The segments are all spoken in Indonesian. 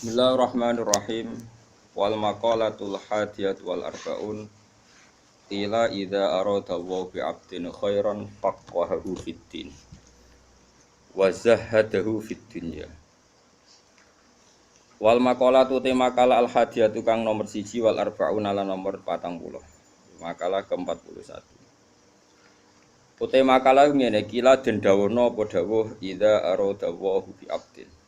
Bismillahirrahmanirrahim. Wal maqalatul hadiyat wal arbaun ila idza arada wa bi 'abdin khairan faqahahu fid din wa zahhadahu fid dunya. Wal maqalatu te makalah al hadiyat kang nomor 1 wal arbaun ala nomor 40. Makalah ke-41. Utai makalah ngene kila den dawono apa dawuh idza arada wa bi 'abdin.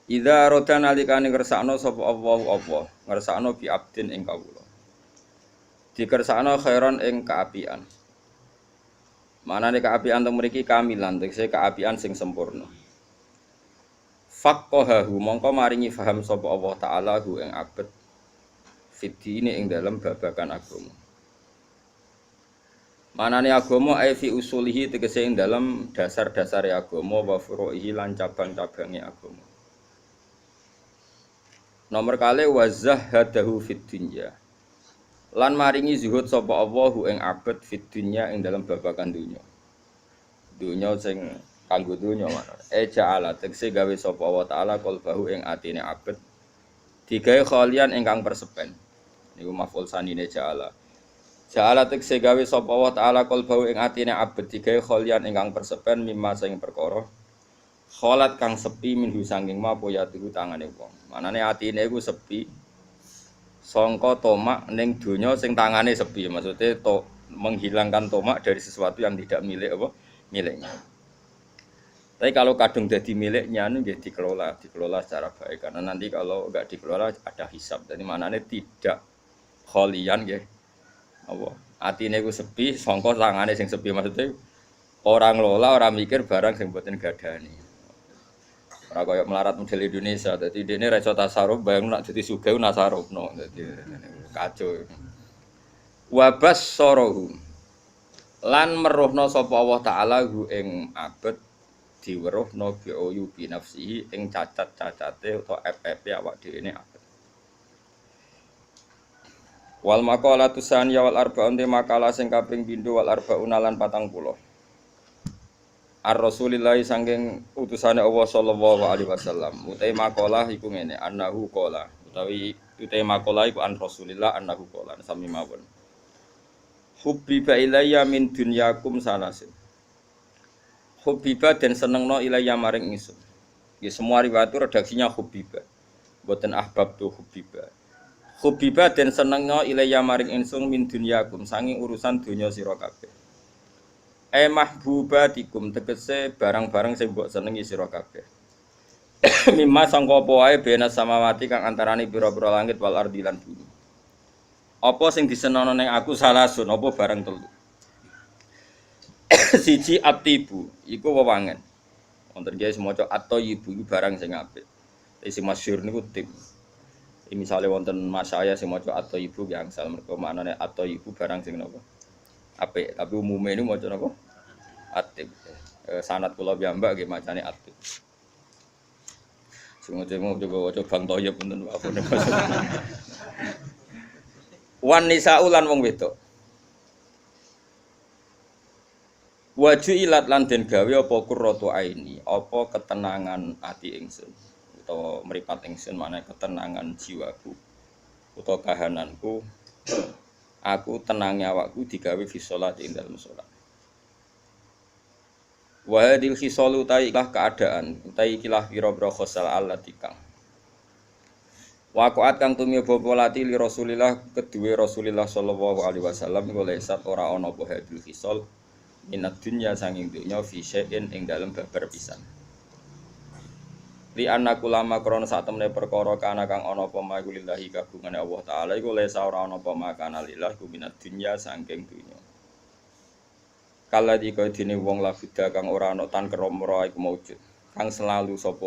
Idza roda nalikane ngersakno sapa Allahu Allah, ngersakno bi abdin ing kawula. Dikersakno khairan ing kaapian. Manane kaapian teng mriki kamilan, tegese kaapian sing sempurna. Faqahahu mongko maringi faham sapa Allah taala hu ing abet fidine ing dalem babagan agama. Manane agama ai fi usulihi tegese ing dalem dasar-dasare agama wa furu'ihi lan cabang-cabange agama. Nomor kali wazahhadahu fid dunya. Lan maringi zuhud sapa Allahu ing abad fid dunya ing dalam babagan dunya. Dunya sing kanggo dunya mana? Ja'ala tegese gawe sapa Allah taala qalbahu ing atine abad digawe khalian ingkang persepen. Niku maf'ul sanine ja'ala. Ja'ala tegese gawe sapa Allah taala qalbahu ing atine abad digawe khalian ingkang persepen mimma sing perkara kholat kang sepi minhu sanging ma poya tuhu tangane wong. Manane atine iku sepi sangka tomak ning donya sing tangane sepi. Maksudnya menghilangkan tomak dari sesuatu yang tidak milik apa? Miliknya. Tapi kalau kadung jadi miliknya itu dikelola secara baik karena nanti kalau enggak dikelola ada hisab. Jadi manane tidak kholian nggih. Apa? Atine iku sepi sangka tangane sing sepi maksudnya orang lola orang mikir barang sing mboten gadani. Ora kaya melarat model Indonesia, dadi dene ra iso tasarruf, bayang nak dadi sugih nasarufno, dadi kacau. Wa bassarahu lan meruhna sapa Allah taala hu ing abet diweruhna bi uyubi nafsihi ing cacat-cacate utawa FFP awak dhewe ne abet. Wal maqalatu saniyah wal arba'un te makalah sing kaping pindho wal arba'un lan 40. Ar-Rasulillahi sangking utusane Allah sallallahu alaihi wasallam. Utai makalah iku ngene, annahu qala. Utai makalah iku an Rasulillah annahu qala sami mawon. Hubbiba ilayya min dunyakum salasin. Hubbiba den senengno ilayya maring ingsun. Ya semua riwayat redaksinya hubbiba. Mboten ahbab tu hubbiba. Hubbiba den senengno ilayya maring ingsun min dunyakum sanging urusan donya sira kabeh. Mahbubatikum tegese barang-barang sing mbok senengi sira kabeh. Mimma sangka apa wae bena samawati kang antarane pira-pira langit wal ardi lan bumi. Apa sing disenengno ning aku salasun apa barang telu. Siji atibu iku wewangen. Wonten kiye semaca at-thayyibu iku barang sing apik. Sing masyhur niku tib. Misale wonten mas saya sing maca at-thayyibu ki angsal mergo maknane at-thayyibu barang sing napa? Apik, tapi umumnya ini maca napa? Atib. Sanad kula piyambak nggih macane atib. Sing coba waca Bang Toyib punten apa niku. Wan nisa'u lan wong wedok. Waju ilat lan den gawe apa qurratu aini, apa ketenangan ati ingsun utawa mripat ingsun manane ketenangan jiwaku utawa kahananku. Aku tenangnya awakku digawe fi sholat ing dalem sholat. Wa hadil khisalu ta'ilah keadaan, ta'ikilah pira-pira khosal allati kang. Waqa'at kang tumiba polati li Rasulillah kedue Rasulillah sallallahu alaihi wasallam iku lesat ora ana apa hadil khisal minad dunya sanging dunya fi syai'in ing dalem babar pisan. Li anna kulama krana sak temene perkara kana kang ana apa maku lillahi kagungane Allah taala iku lesa ora ana apa makana lillah ku minad dunya saking dunya. Kala dikene wong labuda kang ora ana tan keromro iku maujud. Kang selalu sapa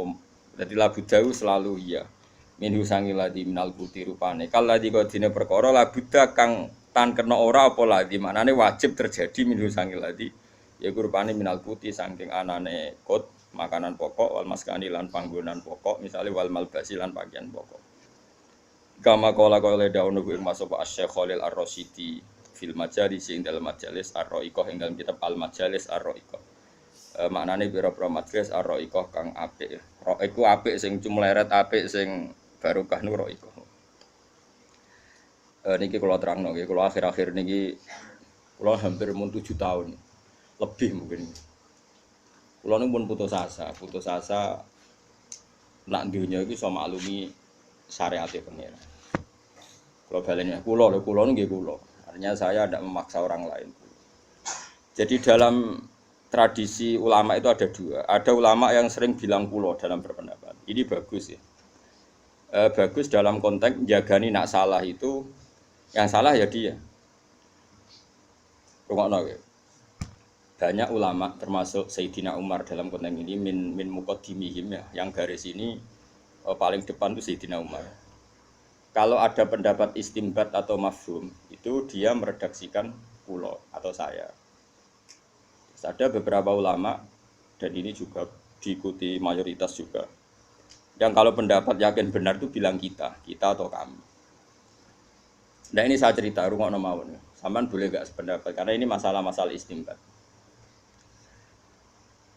dadi labuda selalu iya. Minhu sangi ladi minal putih rupane. Kala dikene perkara labuda kang tan kena ora apa ladi maknane wajib terjadi minhu sangi ladi ya rupane minal putih saking anane kot makanan pokok wal maskani lan panggonan pokok misalnya wal malbasi lan pakaian pokok. Kama kala daunu ing masapa Asy-Syaikh Khalil Ar-Rasyidi fil majalis ing dalam majalis Ar-Ra'iqah ing dalam kitab Al-Majalis Ar-Ra'iqah. Maknane pira-pira majalis Ar-Ra'iqah kang apik Roh iku apik sing cumleret apik sing barokah nu roh iku. Niki kula terangno nggih, kula akhir-akhir niki kula hampir mun 7 tahun. Lebih mungkin. Kula nu pun putus asa nak dunya iki iso maklumi syariate pengen. Kula baleni kula nu nggih kula. Artinya saya tidak memaksa orang lain. Jadi dalam tradisi ulama itu ada dua. Ada ulama yang sering bilang kulo dalam berpendapat. Ini bagus ya. Bagus dalam konteks jagani nak salah itu, yang salah ya dia. Rungokno ya. Banyak ulama termasuk Sayyidina Umar dalam konteks ini min muqaddimihim ya. Yang garis ini paling depan itu Sayyidina Umar. Kalau ada pendapat istimbat atau mafhum itu dia meredaksikan kulo atau saya. Ada beberapa ulama dan ini juga diikuti mayoritas juga. Yang kalau pendapat yakin benar itu bilang kita atau kami. Nah ini saya cerita rungokno mawon. Sampean boleh enggak sependapat karena ini masalah-masalah istimbat.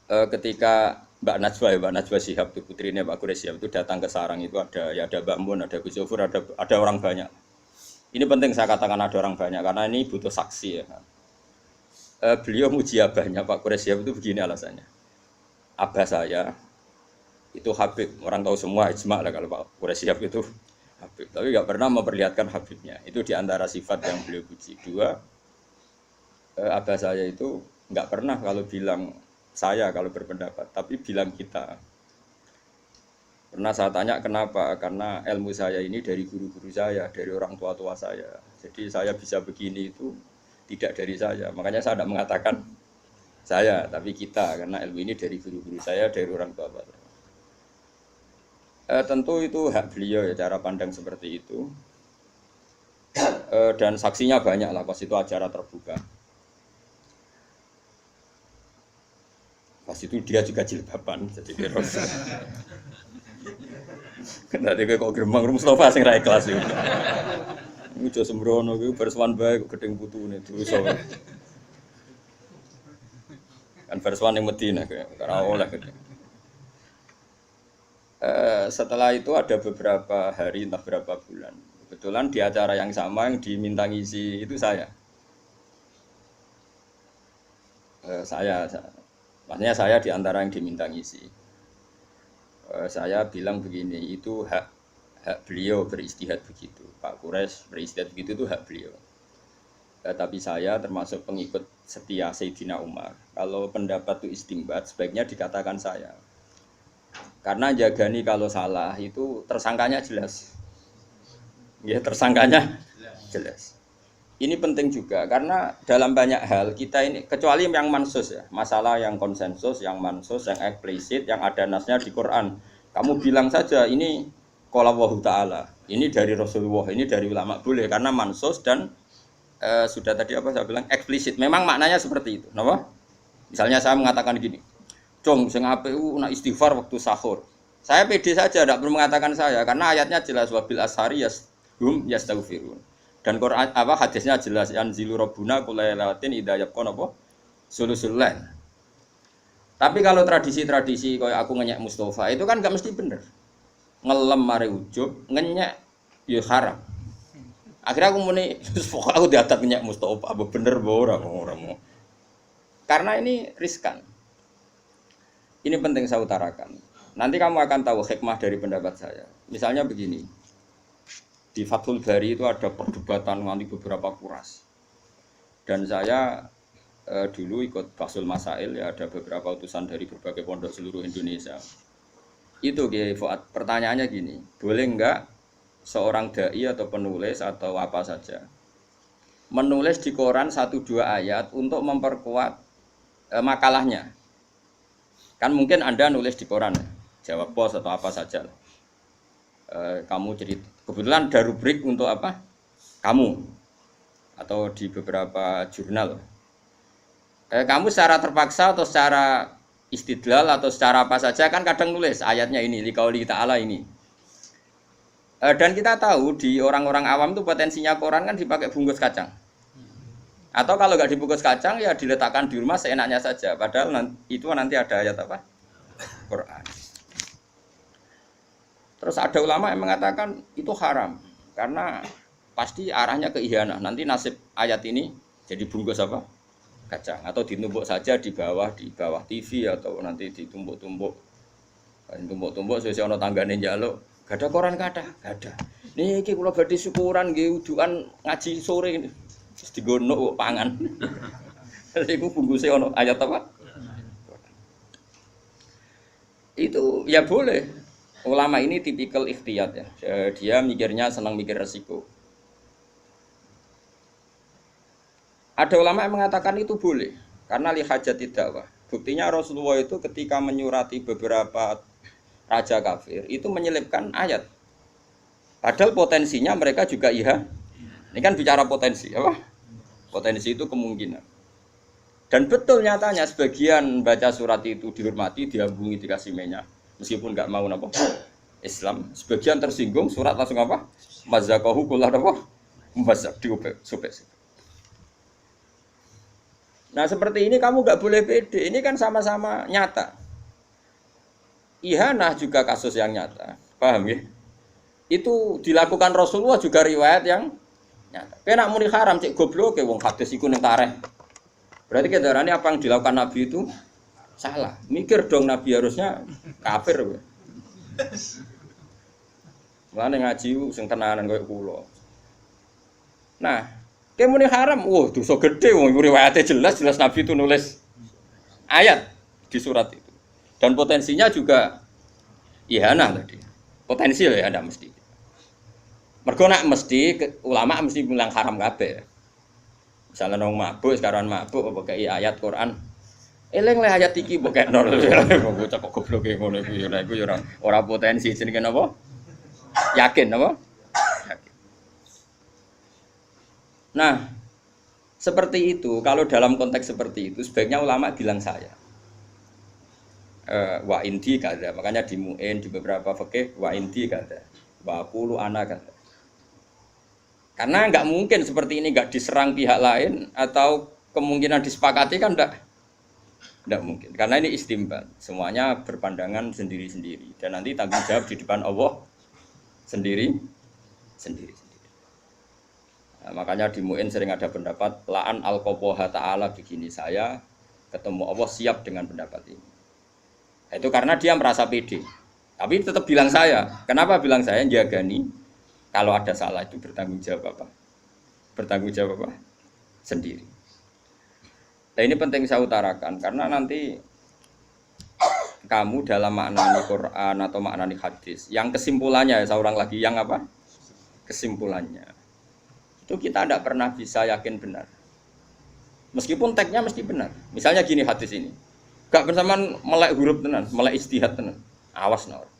Ketika Mbak Najwa Shihab itu putrinya Pak Quraish Shihab itu datang ke sarang itu ada Mbak Mun, ada Gus Zofur, ada orang banyak. Ini penting saya katakan ada orang banyak karena ini butuh saksi ya. Beliau muji abahnya Pak Quraish Shihab itu begini alasannya. Abah saya itu Habib, orang tahu semua ijma lah kalau Pak Quraish Shihab itu Habib, tapi nggak pernah memperlihatkan Habibnya. Itu diantara sifat yang beliau puji. Dua, abah saya itu nggak pernah kalau bilang saya kalau berpendapat, tapi bilang kita. Pernah saya tanya kenapa? Karena ilmu saya ini dari guru-guru saya, dari orang tua-tua saya. Jadi saya bisa begini itu tidak dari saya. Makanya saya tidak mengatakan saya, tapi kita. Karena ilmu ini dari guru-guru saya, dari orang tua-tua saya. Tentu itu hak beliau ya, cara pandang seperti itu. Dan saksinya banyak lah, pas itu acara terbuka. Pas itu dia juga jilbaban, jadi kira. Nanti kok Gremang Mustafa sing ra ikhlas iki. Ujo sembrono iki berswan bae kok gedeng putune dosa. Kan berswan ning Madinah ora oleh gedeng. Setelah itu ada beberapa hari entah berapa bulan. Kebetulan di acara yang sama yang diminta ngisi itu saya. Maksudnya saya di antara yang diminta ngisi. Saya bilang begini, itu hak beliau beristihad begitu. Pak Quraish beristihad begitu itu hak beliau. Tapi saya termasuk pengikut setia Sayyidina Umar. Kalau pendapat itu istimbat, sebaiknya dikatakan saya. Karena jagani kalau salah itu tersangkanya jelas. Ya, tersangkanya jelas. Ini penting juga karena dalam banyak hal kita ini kecuali yang mansus ya, masalah yang konsensus, yang mansus, yang eksplisit, yang ada nasnya di Quran. Kamu bilang saja ini qala Allahu taala, ini dari Rasulullah, ini dari ulama boleh karena mansus dan sudah tadi apa saya bilang eksplisit. Memang maknanya seperti itu, kenapa? Misalnya saya mengatakan gini, "Cong, sing APU nak istighfar waktu sahur." Saya pede saja, tidak perlu mengatakan saya karena ayatnya jelas wabil ashari yashum yastaghfirun. Dan Quran apa hadisnya jelas anzilu rabbuna kulailatin idza yaqon apa sulusul lail. Tapi kalau tradisi-tradisi kayak aku ngenyek Mustafa itu kan enggak mesti bener. Ngelem mare ujub, ngenyek ya haram. Akhirnya aku muni pokoknya aku diatat ngenyek Mustafa apa bener ora mau. Karena ini riskan. Ini penting saya utarakan. Nanti kamu akan tahu hikmah dari pendapat saya. Misalnya begini. Di Fathul Bari itu ada perdebatan nanti beberapa kuras. Dan saya dulu ikut Basul Masail ya, ada beberapa utusan dari berbagai pondok seluruh Indonesia. Itu Fuad, pertanyaannya gini, boleh enggak seorang dai atau penulis atau apa saja menulis di koran 1-2 ayat untuk memperkuat makalahnya? Kan mungkin Anda nulis di koran, jawab pos atau apa saja. Kamu cerita, kebetulan ada rubrik untuk apa? Kamu atau di beberapa jurnal. Kamu secara terpaksa atau secara istidlal atau secara apa saja kan kadang nulis ayatnya ini liqauli ta'ala ini. Dan kita tahu di orang-orang awam itu potensinya koran kan dipakai bungkus kacang. Atau kalau nggak dibungkus kacang ya diletakkan di rumah seenaknya saja. Padahal itu nanti ada ayat apa? Quran. Terus ada ulama yang mengatakan itu haram karena pasti arahnya ke ihanah. Nanti nasib ayat ini jadi bungkus apa? Kacang atau ditumbuk saja di bawah TV atau nanti ditumbuk-tumbuk sesuai ana tanggane njaluk. Gak ada koran gak ada. Niki kula badhe syukuran nggih udukan ngaji sore ini. Terus digono kok pangan. Iku bungkuse ana ayat apa? Itu ya boleh. Ulama ini tipikal ikhtiyat ya. Dia mikirnya senang mikir resiko. Ada ulama yang mengatakan itu boleh karena li hajati dakwah. Buktinya Rasulullah itu ketika menyurati beberapa raja kafir itu menyelipkan ayat. Padahal potensinya mereka juga iya. Ini kan bicara potensi, apa? Potensi itu kemungkinan. Dan betul nyatanya sebagian baca surat itu dihormati, diambungi, dikasih minyak. Meskipun nggak mau apa Islam, sebagian tersinggung surat langsung apa? Mazakahu kullah apa? Membazak, diobek, sobek. Nah seperti ini kamu nggak boleh pede. Ini kan sama-sama nyata. Ihanah juga kasus yang nyata, paham ya? Itu dilakukan Rasulullah juga riwayat yang nyata. Kena muni haram cek goblok ke wong hadis iku ning tareh. Berarti kedarane apa yang dilakukan Nabi itu salah. Mikir dong Nabi harusnya kafir. Mulane ngaji sing tenanan koyo kula. Nah, kemuni haram, wah dosa gede wong riwayate jelas Nabi itu nulis ayat di surat itu. Dan potensinya juga ihanah tadi. Potensi ya ada mesti. Mergo nek mesti ulama mesti bilang haram kabeh. Misalnya nang mabuk sekarang mabuk pakai ayat Quran. Eling le ayat iki mbok kekno. Bocah kok goblok ngono iku ya iku ya ora potensi jenenge napa? Yakin apa? Yakin. Nah, seperti itu kalau dalam konteks seperti itu sebaiknya ulama bilang saya. Wa indi kada, makanya di mu'in di beberapa fikih wa indi kada, wa qulu ana kada. Karena enggak mungkin seperti ini enggak diserang pihak lain atau kemungkinan disepakati kan enggak mungkin. Karena ini istimbat, semuanya berpandangan sendiri-sendiri dan nanti tanggung jawab di depan Allah sendiri. Nah, makanya di mu'in sering ada pendapat la'an al-qaboha ta'ala begini, saya ketemu Allah siap dengan pendapat ini. Itu karena dia merasa pede. Tapi tetap bilang saya. Kenapa bilang saya? Jagani. Kalau ada salah itu bertanggung jawab apa? Bertanggung jawab apa? Sendiri. Nah ini penting saya utarakan. Karena nanti kamu dalam maknani Quran atau maknani hadis. Yang kesimpulannya, saya ulang lagi. Yang apa? Kesimpulannya. Itu kita tidak pernah bisa yakin benar. Meskipun teksnya mesti benar. Misalnya gini hadis ini. Gak bersamaan melek huruf tenan, melek istihad tenan. Awas nor.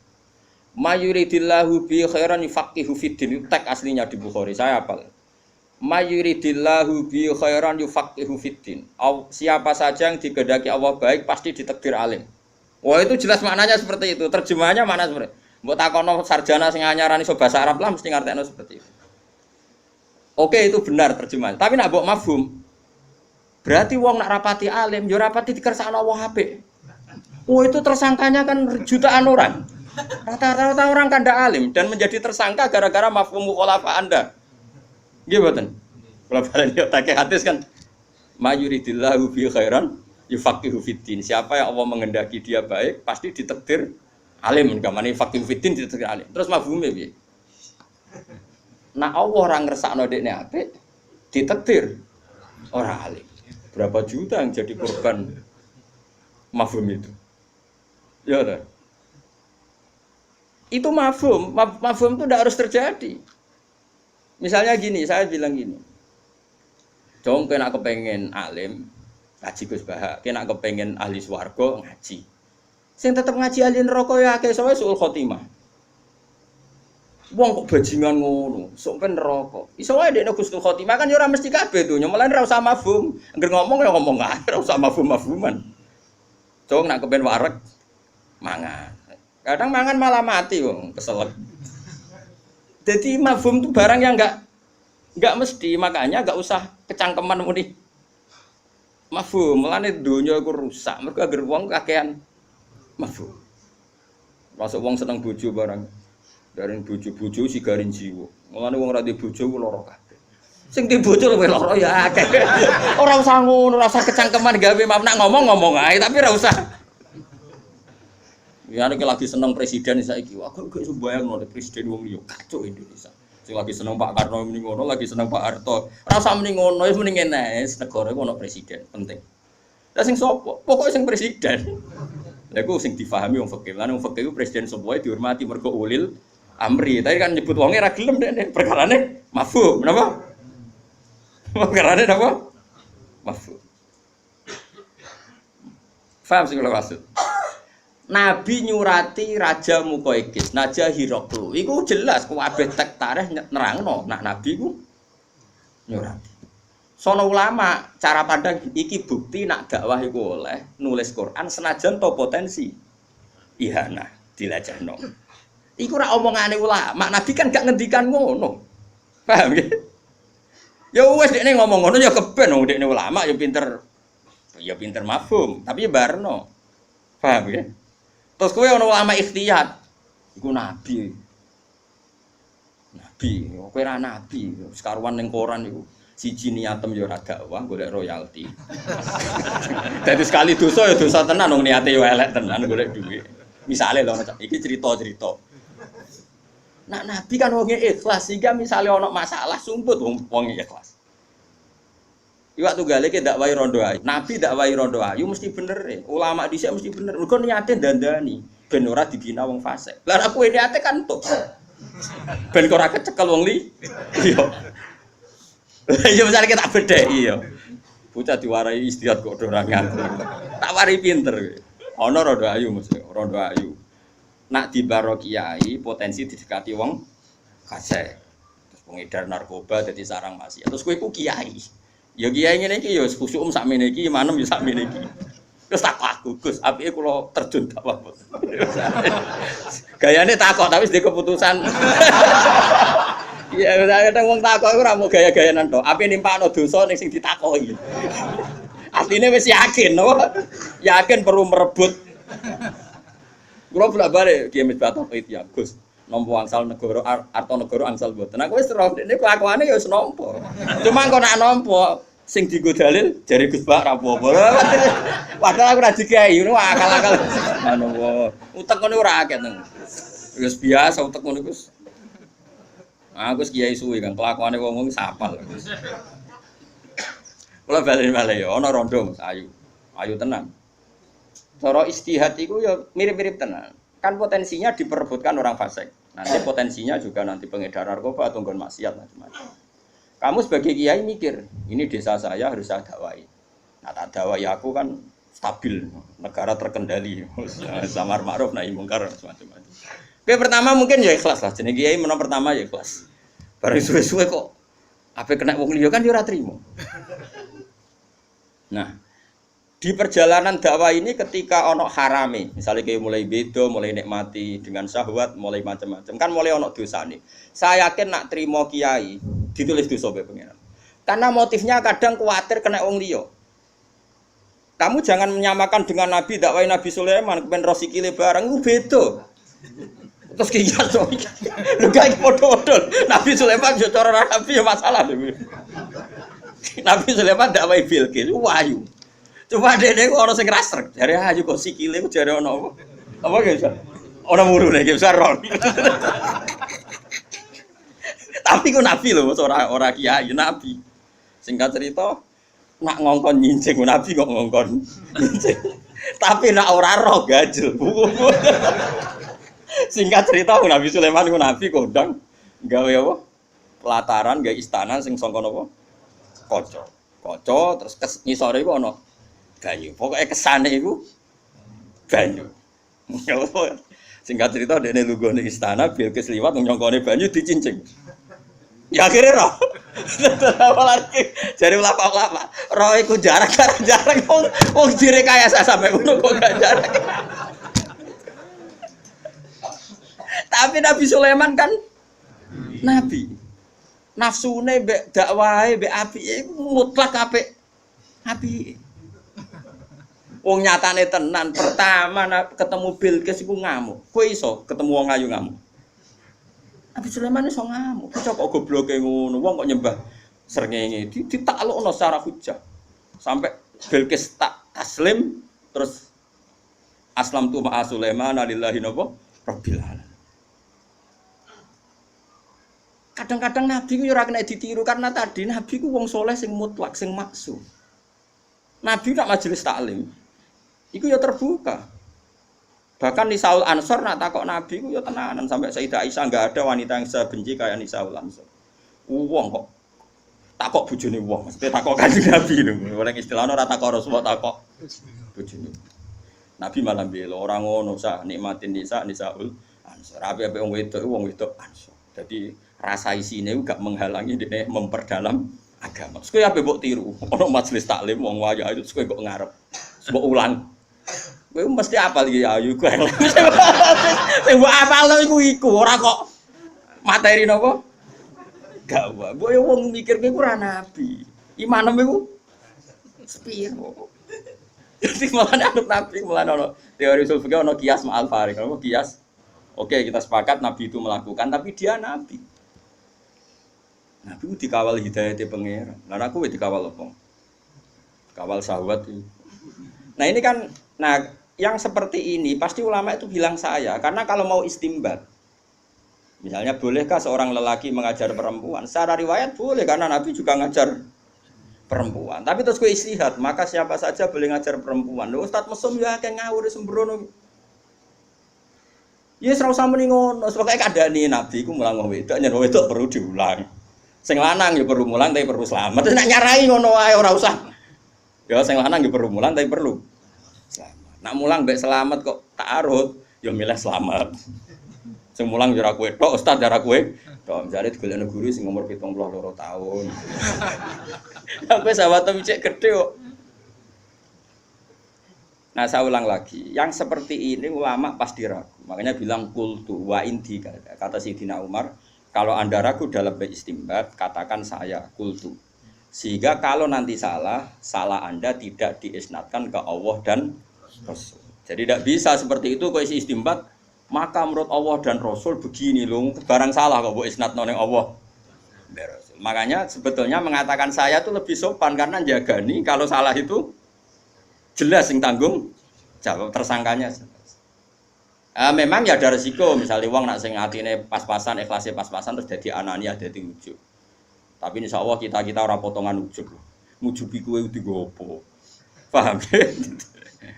Mayuridillahu bi khairan yufaqihu fiddin. Teks aslinya di Bukhari, saya hafal. Mayuridillahu bi khairan yufaqihu fiddin. Siapa saja yang dikehendaki Allah baik pasti ditakdir alim. Wah itu jelas maknanya seperti itu. Terjemahannya mana seperti? Mbok takono sarjana sing anyarani iso bahasa Arab lah mesti ngartekno seperti itu. Oke itu benar terjemahan. Tapi nak mbok mafhum berarti wong nak rapati alim, yo rapati dikersakno Allah apik. Oh itu tersangkanya kan jutaan orang. Rata-rata orang kan ndak alim dan menjadi tersangka gara-gara mafhum mukhalafah Anda. Nggih mboten? Kula balen yo take hadis kan mayuridillahu bi khairan yufaqihu fiddin. Siapa yang Allah menghendaki dia baik pasti ditakdir alim. Gamane yufaqihu fiddin ditakdir alim. Terus mafhume piye? Nah Allah ora ngersakno dekne apik ditakdir ora alim. Berapa juta yang jadi korban mafhum itu? Ya kan? Itu mafhum itu tidak harus terjadi. Misalnya gini, saya bilang gini. Dong kena kepengen alim, ngaji Gus Baha, kena kepengen ahli swarga ngaji. Sing tetep ngaji ahli neraka ya akeh sowe suul khotimah. Wong kok bajingan ngono, sok ben neraka. Iso wae dekne Gusnul Khotimah kan ya ora mesti kabeh donya, malah ora usah mafhum. Angger ngomong ya ngomong ae, ora usah mafhum-mafhuman. Cong nak kepen wareg mangan. Kadang mangan malah mati wong, keselek. Jadi mafhum itu barang yang enggak mesti, makanya enggak usah kecangkeman muni. Mafhum, mulane donya iku rusak, mergo angger wong kakean mafhum. Masuk wong seneng bojo barang. Dari bojo-bojo sigarin jiwa. Mulane wong ora di bojo ku lara kabeh. Sing di bojo luwih lara ya akeh. Ora usah ngono, ora usah kecangkeman gawe nak ngomong ae tapi ora usah. Ya nek lagi seneng presiden saiki, aku gak iso bayangno presiden wong liya kacau Indonesia. Sing lagi seneng Pak Karno muni ngono, lagi seneng Pak Harto. Ora usah muni ngono, wis muni ngene, negara iku ono presiden, penting. Lah sing sapa? Pokoke sing presiden. Lha iku sing difahami wong fikih. Lan wong fikih iku presiden sapa dihormati mergo ulil amri. Tapi kan nyebut wonge ra gelem nek perkarane mafhum, napa? Perkarane napa? Mafhum. Faham sing kula maksud? Nabi nyurati Raja Muqawqis, Raja Hiraql. Iku jelas kabeh tek tarikh nerangno nak Nabi ku nyurati. Sono ulama cara pandang iki bukti nak dakwah iku oleh nulis Quran senajan to potensi ihana dilajahno. Iku ora omongane ulama, Nabi kan gak ngendikan ngono. Paham nggih? Ya wis dekne ngomong ngono ya keben wong dekne ulama ya pinter mafhum, tapi ya barno. Paham nggih? Terus kowe ana ulama ikhtiyat. Iku nabi. Nabi, kowe ora nabi, sekaruan ning koran iku. Siji niatem ya ora dakwah golek royalti. Dadi sekali dosa ya dosa tenan wong niate yo elek tenan golek dhuwit. Misale lho iki cerita-cerita. Nak nabi kan wong ikhlas sehingga misale ana masalah sumput wong ikhlas. Iwak tunggale ki dakwah rondo ayu. Nabi dakwah rondo ayu mesti bener e. Ulama dhisik mesti bener. Mergo niate dandani ben ora dibina wong fasik. Lah aku niate kan tok. Ben ora kecekel wong li. Iya. Ya misale kita bedheki ya. Bocah diwarai istihad kok ora ngatur. Tak wari pinter. Ana rondo ayu mesti, rondo ayu. Nak dibaro kiai potensi didekati wong fasik. Terus pengedar narkoba dadi sarang maksiat. Terus kowe iku kiai. Ya kiai ngene iki ya khusuk sakmene iki manem ya sakmene iki. Terus takok aku, Gus, apike kula terjun dakwah. Gayane takok tapi wis keputusan. Iya, kadang wong takok iku ora mau gaya-gayanan tok. Apike nimpakno dosa ning sing ditakoki. Asline wis yakin, no? Yakin perlu merebut. Kula bolak-balik Kiai Misbah Tauhid ya, Gus. Nampa angsal negara arta negara angsal mboten. Aku wis roh dekne kelakuane ya wis nampa. Cuma kok nak nampa sing dienggo dalil jare Gus Bak ra apa-apa. Padahal aku ora dikai ngono akal-akal. Anu wae. Utek ngono ora akeh nang. Wis biasa utek ngono Gus. Aku wis kiai suwe kan kelakuane wong-wong sapal. Kula bali-bali ya ana rondo Mas Ayu. Ayu tenan. Cara istihad iku ya mirip-mirip tenan. Kan potensinya diperebutkan orang fasik. Nanti potensinya juga nanti pengedar narkoba atau nggon maksiat macam-macam. Kamu sebagai kiai mikir, ini desa saya harus saya dakwai. Nah, tak dakwai aku kan stabil, negara terkendali, samar ma'ruf nahi mungkar macam-macam. Oke, pertama mungkin ya ikhlas lah. Jenenge kiai menang pertama ya ikhlas. Bareng suwe-suwe kok ape kena wong liya kan yo ora trimo. Nah, di perjalanan dakwah ini ketika ono harame, misalnya kayak mulai bedo, mulai nikmati dengan syahwat, mulai macam-macam, kan mulai ono dosa nih. Saya yakin nak terima kiai ditulis dosa be pengiran. Karena motifnya kadang khawatir kena wong liya. Kamu jangan menyamakan dengan Nabi dakwah Nabi Sulaiman, kepen rosikile barang itu beda. Terus kiai so, lu gak podo-podo. Nabi Sulaiman yo cara Nabi ya masalah lho. Nabi Sulaiman dakwah Bilqis, wahyu. Cuma dene kok ana sing rasrek. Jare ayu kok sikile ku jare ana apa? Apa ge bisa? Ora murune ge bisa ron. Tapi ku nabi lho, ora kiai, nabi. Singkat cerita, nak ngongkon nyincing nabi kok ngongkon nyincing. Tapi nak ora roh gajel. Singkat cerita Nabi Sulaiman ku nabi kondang gawe apa? Pelataran gawe istana sing sangka napa? Kaca terus ngisore iku ana banyu. Pokoknya kesane iku banyu. Singkat cerita dene lungguh ning istana Bilqis liwat nyongkone banyu dicincing. Ya akhire roh. Jare ulama-ulama, roh iku jarak wong direkayasa sampe ngono kok gak jarak. Tapi Nabi Sulaiman kan nabi. Nafsune mbek dakwahe mbek apike mutlak apik. Apike. Wong nyatane tenan pertama ketemu Bilqis iku ngamuk. Kowe iso ketemu wong ayu ngamuk. Nabi Sulaiman iso ngamuk. Bocah kok gobloke ngono, wong kok nyembah srengenge ditaklukno secara hujah. Sampai Bilqis tak taslim terus aslam tu ma'a Sulaiman lillahi rabbil alamin. Kadang-kadang Nabi ku ora kena ditiru karena tadi Nabi ku wong soleh sing mutlak sing maksum. Nabi nak majelis taklim iku ya terbuka. Bahkan Nisaul Ansor nak takok Nabi ku ya tenanan sampai Sayyidah Aisyah enggak ada wanita yang sebenci kayak Nisaul Ansor. Wong kok takok bojone wong, mesti takok Kanjeng Nabi lho. Oleh istilahnya ora takok Rasulullah takok bojone. Nabi malah bela orang ngono sak nikmatin Nisaul Ansor. Ape-ape wong wedok Ansor. Jadi rasa isine gak menghalangi dene memperdalam agama. Terus kowe ape mbok tiru? Ono majelis taklim wong wayah itu kowe kok ngarep. Mbok ulang. Kowe mesti apal iki ayu kowe. Sing mbok apal iku ora kok materi napa? Gak wae. Mbok yo wong mikir kowe ora nabi. Imanem iku sepiro. Jadi malah anut nabi malah ono teori usul fikih ono kias ma'al farik. Ono kias. Oke, kita sepakat nabi itu melakukan tapi dia nabi. Nabi itu dikawal hidayahnya pangeran. Lah aku dikawal apa? Kawal sahabat itu. Nah ini kan, yang seperti ini pasti ulama itu bilang saya. Karena kalau mau istimbat, misalnya bolehkah seorang lelaki mengajar perempuan? Secara riwayat boleh karena Nabi juga ngajar perempuan. Tapi terus gue istihad, maka siapa saja boleh ngajar perempuan. Loh, Ustadz mesum ya kayak ngawur sembrono. Ya serau sama nih ngono, sebagai keadaan nih Nabi ku mulang wedok, nyer wedok perlu diulang. Sing lanang ya perlu mulang tapi perlu selamat. Terus nak nyarai ngono wae ora usah. Ya sing lanang ya perlu mulang tapi perlu selamat. Nak mulang mbek selamat kok ta'arud, ya milih selamat. Sing mulang ya ora kowe tok, ustaz ya ora kowe. Tok jare digolekno guru sing umur 72 tahun. Sampai sahabat cek gede kok. Nah saya ulang lagi, yang seperti ini ulama pasti ragu. Makanya bilang kultu wa inti kata Sayyidina Umar, kalau Anda ragu dalam beristimbat, katakan saya kultu. Sehingga kalau nanti salah Anda tidak diisnadkan ke Allah dan Rasul. Jadi tidak bisa seperti itu kalau isi istimbat, maka menurut Allah dan Rasul begini loh, barang salah kok bu isnadno ning Allah. Makanya sebetulnya mengatakan saya itu lebih sopan karena jaga nih kalau salah itu jelas yang tanggung jawab tersangkanya. Memang ya ada resiko misalnya uang nak sing atine pas-pasan ikhlasnya pas-pasan terus jadi anania jadi ujub. Tapi insya Allah kita orang potongan ujub. Mujubi kue udah gopo. Paham?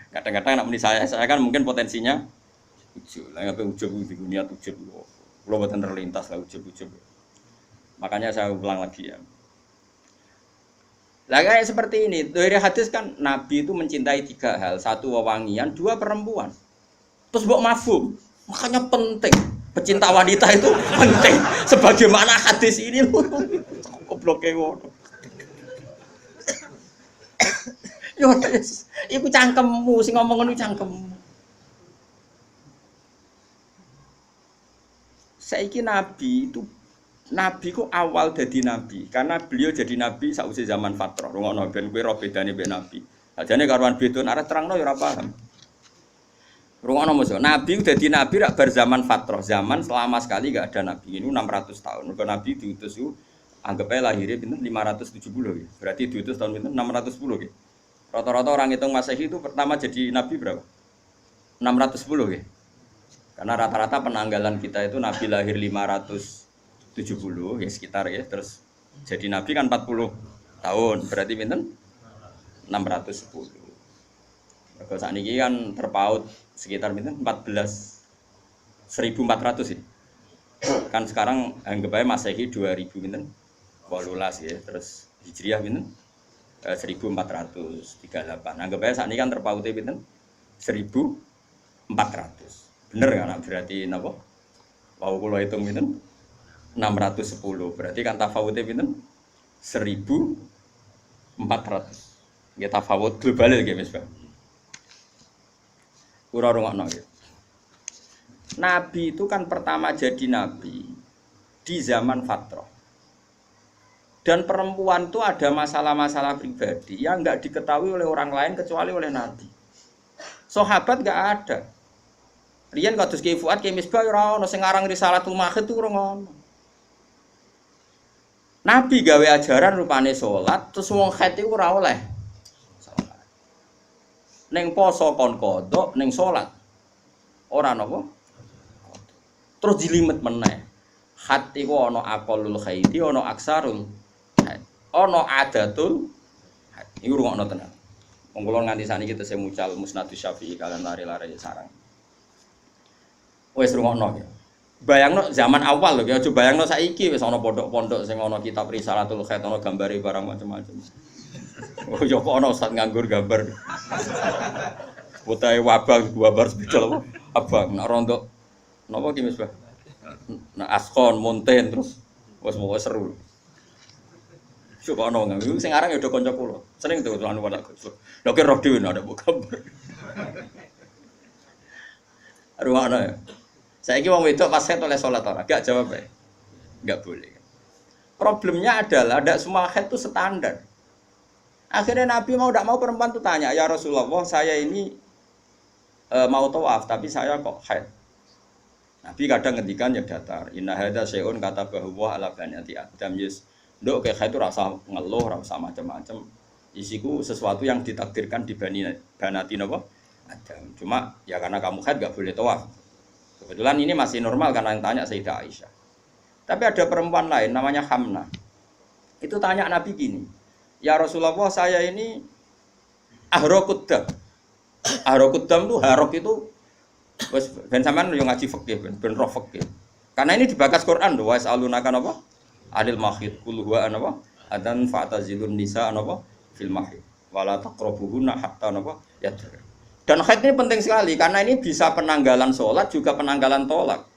Kadang-kadang nak muni saya kan mungkin potensinya ujub. Lah ngapain ujub di dunia ujub. Kalau buatan terlintas lah ujub-ujub. Makanya saya ulang lagi ya. Lah kayak seperti ini, dari hadis kan Nabi itu mencintai 3 hal, 1 wewangian, 2 perempuan. Terus mbok mafhum, makanya penting. Pecinta wanita itu penting. Sebagaimana hadis ini loh. Goblok ngono. Yo wis, iku cangkemmu sing ngomong ngono cangkemmu. Saiki Nabi ku awal jadi nabi karena beliau jadi nabi sausi zaman fatrah. Rungokno ben kowe ro bedane mbek nabi. Ajane karuan beda arep terangno ya ora paham. Rungokno mosok nabi dadi nabi rak bar zaman fatrah. Zaman selama sekali enggak ada nabi. Ini 600 tahun. Mergo nabi diutus ku anggap ae lahirnya pinten 570 ya. Berarti diutus tahun pinten 610 ya. Rata-rata orang hitung Masehi itu pertama jadi nabi berapa? 610 ya. Karena rata-rata penanggalan kita itu nabi lahir 570 ya sekitar ya, terus jadi nabi kan 40 tahun, berarti pinten 610. Kalau saat ini kan terpaut sekitar pinten 1400 ya. Kan sekarang anggap aja Masehi 2000 pinten 18 ya, terus Hijriah pinten 1438. Anggap aja saat ini kan terpautnya pinten 1400. Bener kan berarti napa? Wau kula hitung pinten 610 berarti kan tafawutnya pinten 1400. Ya tafawut global ya Mas Bang. Ora rungokno ya. Nabi itu kan pertama jadi nabi di zaman fatrah. Dan perempuan itu ada masalah-masalah pribadi yang enggak diketahui oleh orang lain kecuali oleh Nabi. Sahabat enggak ada. Riyen kados Ki Fuad Ki Misbah ora ono sing aran Risalatul Mahid itu ora ono. Nabi gawe ajaran rupane salat, terus wong haid iku ora oleh salat. Ning poso kon qodho, ning salat ora napa? Terus jilimet meneh. Haid iku ana aqallul haidi, ana aksarul haid. Ana adatul haid. Iku rungokno tenan. Wong kula nganti saniki tesih mucal Musnadus Syafi'i kalian lari-lari sarang. Wis rungokno ya. Bayangno zaman awal lho, ya aja bayangno saiki wis ana pondok-pondok sing ana kitab Risalatul Khair ana gambare barang macam-macam. Oh ya kok ana ustaz nganggur gambar. Putahe wabang gambar spidol abang nek rondo napa ki Misbah. Nek askon monten terus wis moga seru. Sok ana nganggur sing aran ya do kanca kula. Sering tuh anu pada Gus. Lho ki roh dhewe ada gambar. Rumakno ya. Saiki wong wedok pas haid oleh salat ora? Gak jawab ya. Enggak boleh. Problemnya adalah tidak semua haid itu standar. Akhirnya Nabi mau tidak mau perempuan itu tanya, "Ya Rasulullah, saya ini mau tawaf tapi saya kok haid." Nabi kadang ngendikan ya datar. Inna hadza syai'un kata bahwa ala banati Adam yus. Nduk ke haid itu rasa ngeluh, rasa macam-macam. Isiku sesuatu yang ditakdirkan di banati napa? Adam. Cuma ya karena kamu haid enggak boleh tawaf. Kebetulan ini masih normal karena yang tanya Sayyidah Aisyah. Tapi ada perempuan lain namanya Hamnah. Itu tanya Nabi gini, "Ya Rasulullah, saya ini ahrokuddam." Ahrokuddam itu harok itu ben sampean yo ngaji fikih ben roh fikih. Karena ini dibakas Quran lho, wa yasalunaka napa? Anil mahid qul huwa anapa? Adan fa'tazilun nisa napa? Fil mahid. Wala taqrabuhunna hatta napa? Yadhur. Dan haid ini penting sekali karena ini bisa penanggalan sholat juga penanggalan tolak.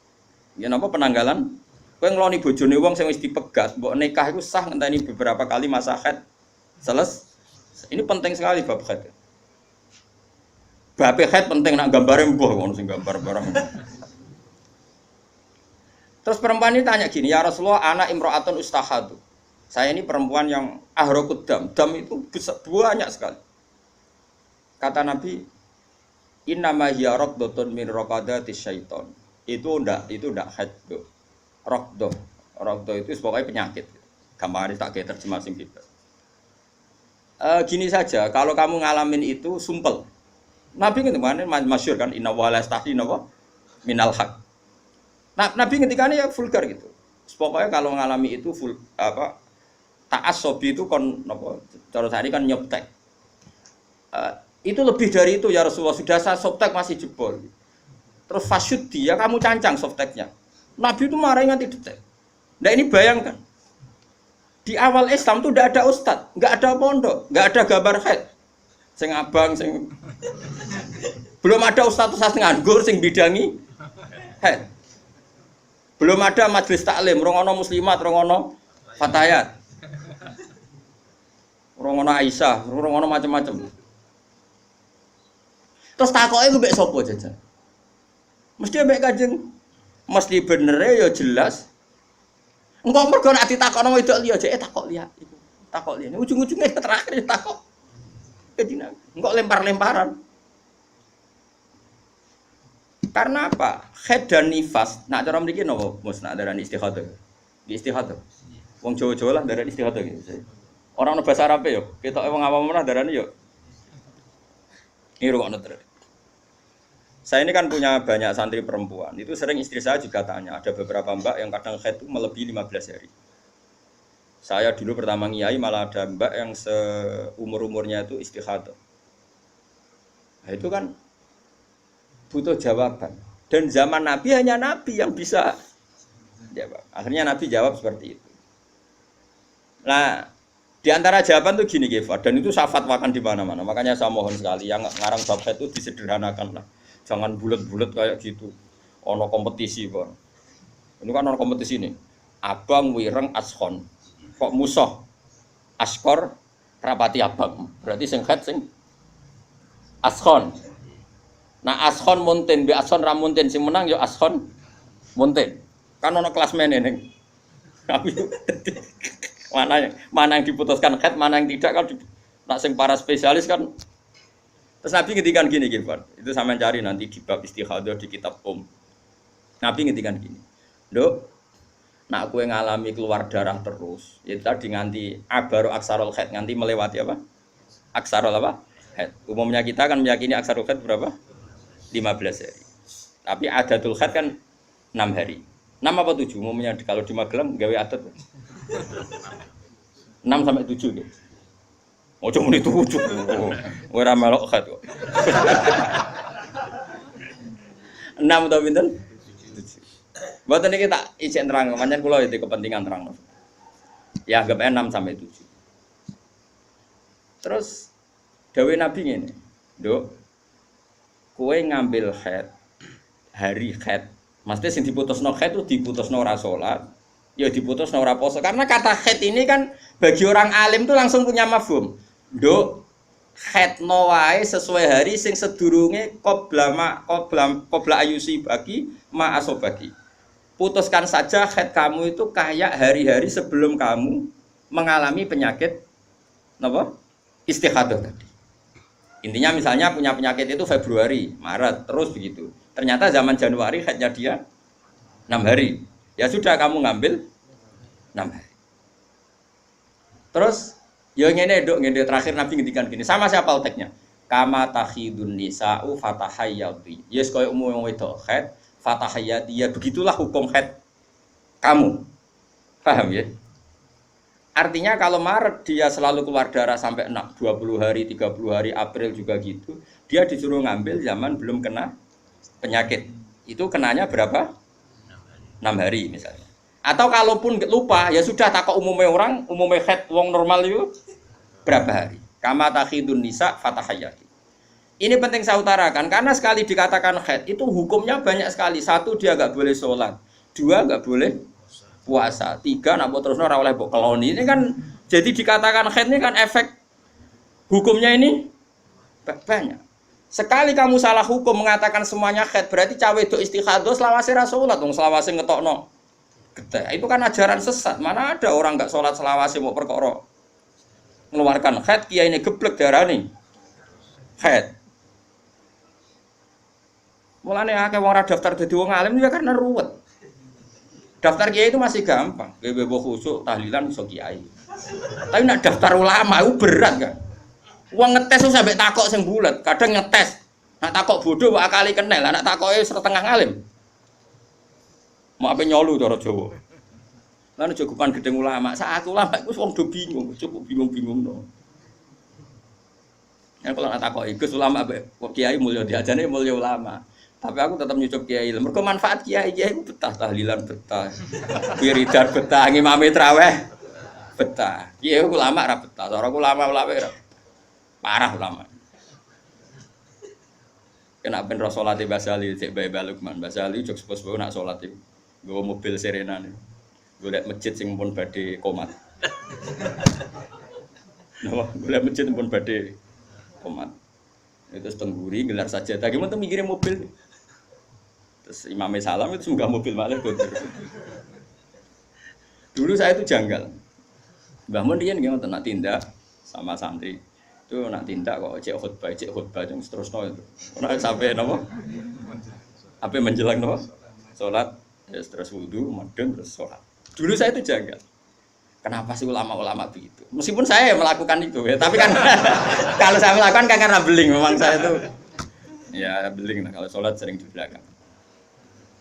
Ya napa penanggalan? Kowe ngloni bojone wong sing wis dipegat, mbok nikah iku sah ngenteni beberapa kali masa haid selesai. Ini penting sekali bab haid. Bab haid penting nak gambare mbuh ngono sing gambar barang. Terus perempuan ini tanya gini, "Ya Rasulullah, anak imro'atun ustahadu." Saya ini perempuan yang ahrokud dam. Dam itu banyak sekali. Kata Nabi, "Innama hiya raqdatun min raqadatis syaiton." Itu ndak haid tuh. Raqdah itu pokoknya penyakit. Gampang tak kayak terjemah sing bebas. Gini saja, kalau kamu ngalamin itu sumpel. Nabi ngendikan masyhur kan inna wa la yastahi napa minal haq. Nah, Nabi ngendikane ya vulgar gitu. Pokoknya kalau ngalami itu ta'assobi itu kon napa cara tadi kan nyoptek. Itu lebih dari itu ya Rasulullah, sudah saya softtek masih jebol. Terus fasyud dia kamu cancang softteknya. Nabi itu marah nganti detek. Nah ini bayangkan. Di awal Islam tuh tidak ada ustadz, nggak ada pondok, nggak ada gambar haid. Sing abang sing belum ada ustadz nganggur sing bidangi haid. Belum ada majelis taklim, rongono muslimat, rongono fatayat. Rongono Aisyah, rongono macam-macam. Terus takoke ku mbek sapa jajan? Mesti mbek Kanjeng. Mesti bener ya jelas. Engko mergo nek ditakokno wedok liya jek takok liya iku. Takok liya. Ujung-ujunge terakhir takok. Kedina. Engko lempar-lemparan. Karena apa? Haid dan nifas. Nak cara mriki napa? Mus nak darani istikhadah. Di istikhadah. Wong Jawa-Jawa lah darani istikhadah gitu. Orang ono bahasa Arab yo. Ketoke wong awam ora darani yo. Ini rukun terus. Saya ini kan punya banyak santri perempuan. Itu sering istri saya juga tanya. Ada beberapa mbak yang kadang haid itu melebihi 15 hari. Saya dulu pertama ngiyai malah ada mbak yang seumur-umurnya itu istikhadah. Nah, itu kan butuh jawaban. Dan zaman Nabi hanya Nabi yang bisa jawab. Akhirnya Nabi jawab seperti itu. Nah, di antara jawaban tuh gini Gefa, dan itu saya fatwakan di mana-mana. Makanya saya mohon sekali yang ngarang bab haid itu disederhanakan lah. Jangan bulat-bulat kayak gitu. Ono kompetisi, Bang. Ini kan ono kompetisi nih. Abang wireng ashon. Kok musuh? Askor rapati abang. Berarti sing haid sing ashon. Nah, ashon munten be ashon ra munten sing menang ya ashon munten. Kan ono kelas men ning. Mana yang diputuskan haid, mana yang tidak kan nak sing para spesialis kan Terus Nabi ngendikan gini Gilbert, itu sampean cari nanti di bab istikhadah di kitab Nabi ngendikan gini. Nduk, nak kowe ngalami keluar darah terus, ya tadi nganti abaru aksarul haid nganti melewati apa? Aksarul apa? Haid. Umumnya kita kan meyakini aksarul haid berapa? 15 hari. Tapi adatul haid kan 6 hari. 6 apa 7? Umumnya kalau di Magelang gawe adat. 6 sampai 7 gitu. Ojo muni 7. Ora melok haid kok. 6 atau pinten? 7. Mboten iki tak ijek terang, pancen kula iki kepentingan terang. Ya anggap 6 sampai 7. Terus dawuh Nabi ngene, "Nduk, kowe ngambil haid hari haid. Maksudnya sing diputusno haid itu diputusno ora salat, ya diputusno ora poso. Karena kata haid ini kan bagi orang alim tuh langsung punya mafhum. Nduk, haidno wae sesuai hari sing sedurunge qabla ayusi bagi ma asobaki. Putuskan saja haid kamu itu kayak hari-hari sebelum kamu mengalami penyakit napa? Istihadah tadi. Intinya misalnya punya penyakit itu Februari, Maret, terus begitu. Ternyata zaman Januari haidnya dia 6 hari. Ya sudah kamu ngambil 6 hari. Terus ya ngene Dok, ngene terakhir Nabi ngendikan gini, sama siapa teknya? Kama takhidun nisa'u fatahayyati. Yes koyo umum wedok haid, fatahayyati ya begitulah hukum haid kamu. Paham ya? Artinya kalau Maret dia selalu keluar darah sampai 20 hari, 30 hari, April juga gitu. Dia disuruh ngambil zaman belum kena penyakit. Itu kenanya berapa? 6 hari misalnya. Atau kalaupun lupa, ya sudah takut umumnya orang, umumnya haid wong normal itu berapa hari? Kama takhidun nisa fatahayati. Ini penting saya utarakan, karena sekali dikatakan haid, itu hukumnya banyak sekali. 1, dia nggak boleh sholat. 2, nggak boleh puasa. 3, nak terus ora oleh mbok keloni. Ini kan jadi dikatakan haid ini kan efek hukumnya ini banyak. Sekali kamu salah hukum mengatakan semuanya haid, berarti cawe wedok istikhadah selawase ra salat, wong selawase ngetokno getih. Itu kan ajaran sesat. Mana ada orang enggak salat selawase mau perkara mengeluarkan haid, kiai ini geblek darani haid. Mulane akeh wong ora daftar dadi wong alim ya karena ruwet. Daftar kiai itu masih gampang, bebo khusuk tahlilan iso kiai. Tapi nak daftar ulama itu berat kan. Wong ngetes itu sampai takok sing bulet, kadang ngetes. Nak takok bodoh wae akali kenel, nak takoke setengah alim. Mau apa nyolu cara Jawa. Lan cukupan gedeng ulama, saat ulama iku wong do bingung, cukup bingung-bingung no. Ya kalau nak takok iku ulama kiai mulya diajane mulya ulama. Tapi aku tetap nyucup kiai. Mergo manfaat kiai itu betah tahlilan betah. Wiridan betah, ngimami traweh betah. Kiai ulama ra betah, cara ulama ra parah ulama. Kena ben ro salate Basali cek bae Lukman. Basali jog sepos-sepos nak salat iku. Nggawa mobil Serena nih. Golek masjid sing pun badhe komat. Napa? Golek masjid pun badhe komat. Itu tengguri gelar sajadah. Gimana tuh mikirin mobil? Terus Imam Salam itu semoga mobil malah kotor. Dulu saya itu janggal. Mbah Mun riyen nggih ngoten nak tindak sama santri. Itu nak tindak kok cek khutbah yang seterusnya itu. Ora sampai napa? Apa menjelang napa? Salat, ya terus wudu, madun terus salat. Dulu saya itu janggal. Kenapa sih ulama-ulama begitu? Meskipun saya melakukan itu ya, tapi kan kalau saya melakukan kan karena beling, memang saya itu ya beling lah kalau sholat sering di belakang.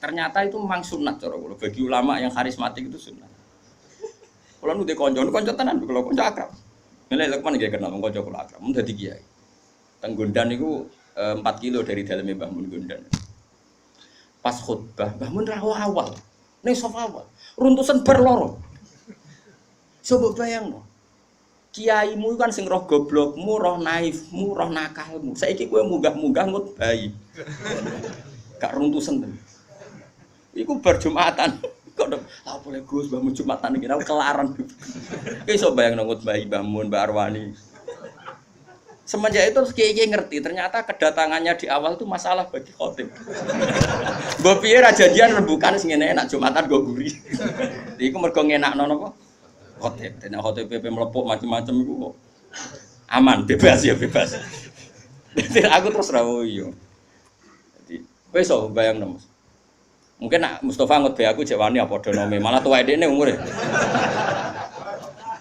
Ternyata itu memang sunat cara kula. Bagi ulama yang karismatik itu sunat. Kula nu de kanca tenan, kula kanca akrab. Nilai Lukman nggih kenal wong kanca kula akrab, mun dadi kiai. Teng Gondan niku 4 kilo dari daleme Mbah Mun Gondan. Pas khutbah, Mbah Mun ra awal. Ning sofa awal. Runtusan bar loro. Coba bayangno. Kiaimu kan sing roh goblokmu, roh naifmu, roh nakalmu. Saiki kowe munggah-munggah ngut bayi. Gak runtusen ten. Iku bar Jumatan. Kok ah boleh Gus Mbah Mun Jumatan iki aku kelaran. Kowe iso bayangno ngut bayi Mbah Mun, Mbak Arwani. Semenjak itu kiai-kiai ngerti ternyata kedatangannya di awal itu masalah bagi khotib. Mbok piye ra janjian rembukan sing enak Jumatan go guri. Iku mergo ngenakno napa? Khotib, dan khotib PP melepuk macam-macam itu kok aman, bebas ya bebas. Jadi aku terus rawo yo. Jadi besok bayang Mas. Mungkin nak Mustafa ngot be aku cek wani apa padha nome, malah tuwa dekne umure.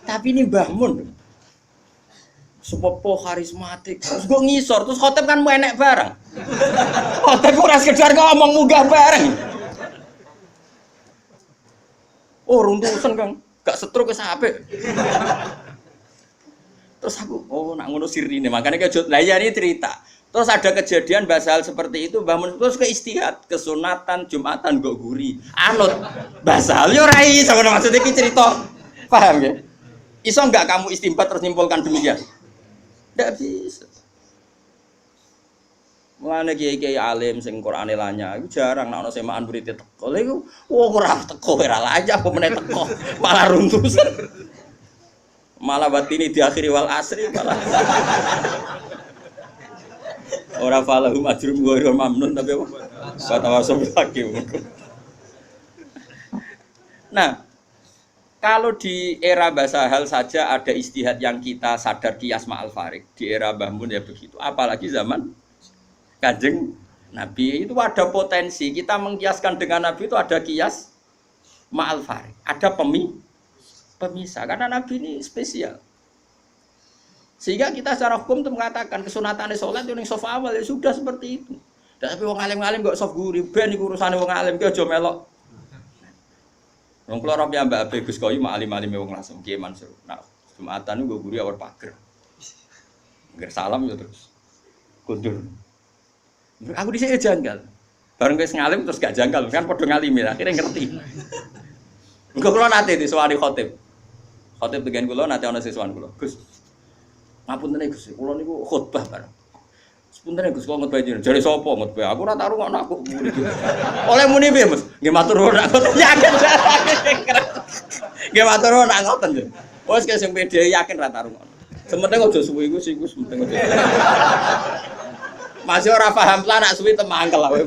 Tapi ini Mbah Mun. Sepopo karismatik. Terus gue ngisor, terus khotib kan mau enek bareng. Khotib ora sekedar ngomong munggah bareng. Oh, runtusan Kang. Gak setruk wis apik. Terus aku, oh nak ngono sirine, makanya kejut. Lah ya ini cerita. Terus ada kejadian basal seperti itu, Mbah Mun terus ke istihad, kesunatan Jumatan gak guri. Anut basal yo ora iso maksudnya iki cerita. Paham ya? Iso enggak kamu istimbat terus nyimpulkan demikian? Enggak bisa. Mulane kiai-kiai alim sing Qur'ane lanya iku jarang nek ana semaan murid teko. Lha iku ora teko ora lanya apa meneh teko, malah runtusan. Malah batini diakhiri wal asri malah. Ora falahum ajrum ghairu mamnun tapi apa? Fatawasaw lagi. Nah, kalau di era bahasa hal saja ada istihad yang kita sadar kias ma'al farik. Di era Mbah Mun ya begitu. Apalagi zaman Kanjeng Nabi itu ada potensi. Kita mengkiaskan dengan Nabi itu ada kias ma'al farik. Ada pemisah. Karena Nabi ini spesial. Sehingga kita secara hukum itu mengatakan kesunatannya sholat itu yang soft awal ya sudah seperti itu. Tapi wong alim-alim gak soft guri. Ben iku urusane wong alim ki aja melok. Wong kula ora Mbak Abe Gus Koyu mak alim-alim wong langsung Kiai Mansur. Nah, Jumatan niku guru awar pager. Ngger salam yo terus. Kundur. Aku dhisik janggal. Bareng wis ngalim terus gak janggal kan padha ngalimi akhirnya ngerti. Engko kula nate disuwani khotib. Khotib dengan kula nate ana siswan kula. Gus. Ngapunten Gus, kula niku khotbah bareng. Sepunten Gus kok ngutbah jenengan. Jare sapa ngutbah? Aku ora tak rungokno aku muni. Oleh muni piye, Mas? Nggih matur nuwun nak yakin. Nggih matur nuwun nak ngoten. Wes kaya sing pede yakin ra tak rungokno. Sementing aja suwi iku sing Gus penting aja. Masih ora paham lah nak suwi temangkel wae.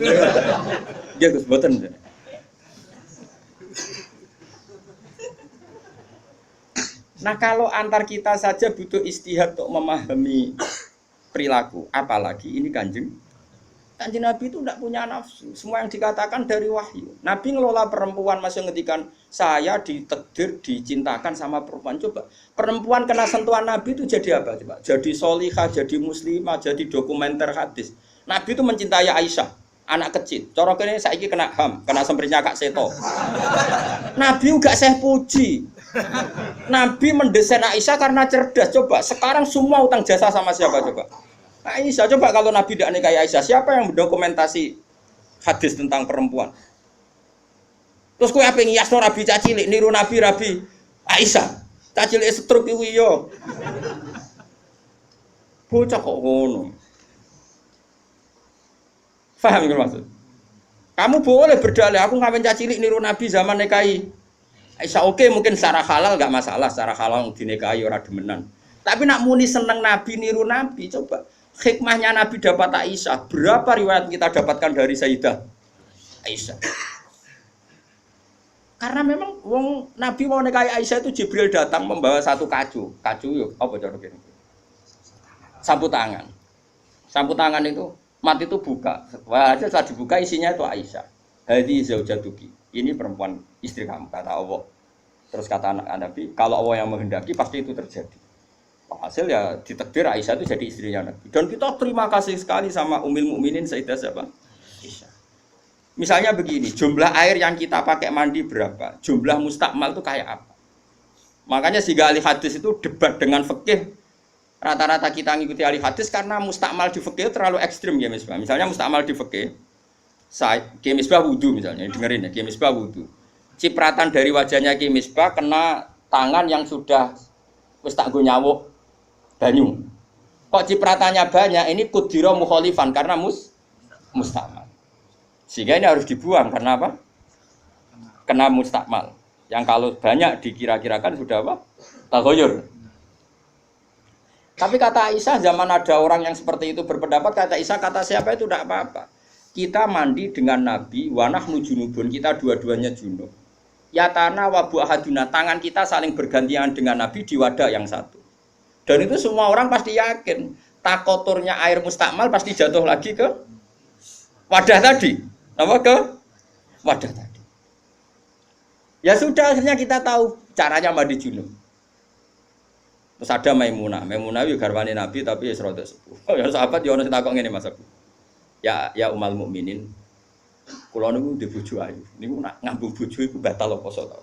Nggih Gus mboten. Nah kalau antar kita saja butuh istihad untuk memahami perilaku, apalagi ini Kanjeng Nabi itu tidak punya nafsu. Semua yang dikatakan dari wahyu. Nabi ngelola perempuan masih ngedikan saya ditakdir dicintakan sama perempuan. Coba perempuan kena sentuhan Nabi itu jadi apa? Coba jadi solihah, jadi muslimah, jadi dokumenter hadis. Nabi itu mencintai Aisyah, anak kecil. Cara kene saiki kena HAM, kena semprinya Kak Seto. Nabi enggak saya puji. Nabi mendesain Aisyah karena cerdas. Coba sekarang semua utang jasa sama siapa coba? Aisyah. Coba kalau Nabi tidak nikahi Aisyah, siapa yang mendokumentasi hadis tentang perempuan? Terus kowe ape ngiyasno Rabi cacilik niru Nabi Aisyah. Cacilik setruk iku iya. Bocah kok ngono. Paham nggih maksud? Kamu boleh berdalih aku ngawen cacilik niru Nabi zaman nikahi Aisyah oke, mungkin secara halal enggak masalah, secara halal dinikahi ora demenan. Tapi nak muni seneng Nabi niru Nabi, coba hikmahnya Nabi dapat Aisyah. Berapa riwayat kita dapatkan dari Sayyidah Aisyah? Karena memang wong Nabi mau nikahi Aisyah itu Jibril datang membawa satu kacu. Kacu yuk, apa cara kene? Sapu tangan. Sapu tangan itu mati itu buka. Wah, setelah dibuka isinya itu Aisyah. Hadi zaujatuki. Ini perempuan istri kamu, kata Allah. Terus kata anak Nabi, kalau Allah yang menghendaki pasti itu terjadi. Hasil ya ditakdir Aisyah itu jadi istrinya Nabi. Dan kita terima kasih sekali sama Ummul Mukminin Sayyidah siapa? Aisyah. Misalnya begini, jumlah air yang kita pakai mandi berapa? Jumlah mustakmal itu kayak apa? Makanya sehingga ahli hadis itu debat dengan fikih. Rata-rata kita ngikuti ahli hadis karena mustakmal di fikih terlalu ekstrim ya Misbah. Misalnya mustakmal di fikih, Ki Misbah wudu misalnya, dengerin ya, Ki Misbah wudu. Cipratan dari wajahnya Ki Misbah kena tangan yang sudah wis tak go nyawuk banyu. Kok cipratannya banyak? Ini kudira mukhalifan karena mustakmal. Sehingga ini harus dibuang karena apa? Kena mustakmal. Yang kalau banyak dikira-kirakan sudah apa? Taghayyur. Tapi kata Aisyah zaman ada orang yang seperti itu berpendapat, kata Aisyah kata siapa itu tidak apa-apa. Kita mandi dengan Nabi, wanah junubun, kita dua-duanya junub. Yatana wabu ahaduna, tangan kita saling bergantian dengan Nabi di wadah yang satu. Dan itu semua orang pasti yakin. takoturnya air mustakmal pasti jatuh lagi ke wadah tadi. Apa ke wadah tadi. Ya sudah, akhirnya kita tahu caranya mandi junub. Terus ada Maimunah itu garwane Nabi tapi ya serodok sepuh. Oh ya sahabat ya ono sing takok ngene Mas Abu. Ya umal mukminin. Kula niku ndek bojo ayu. Niku nak ngambung bojo iku batal apa poso ta.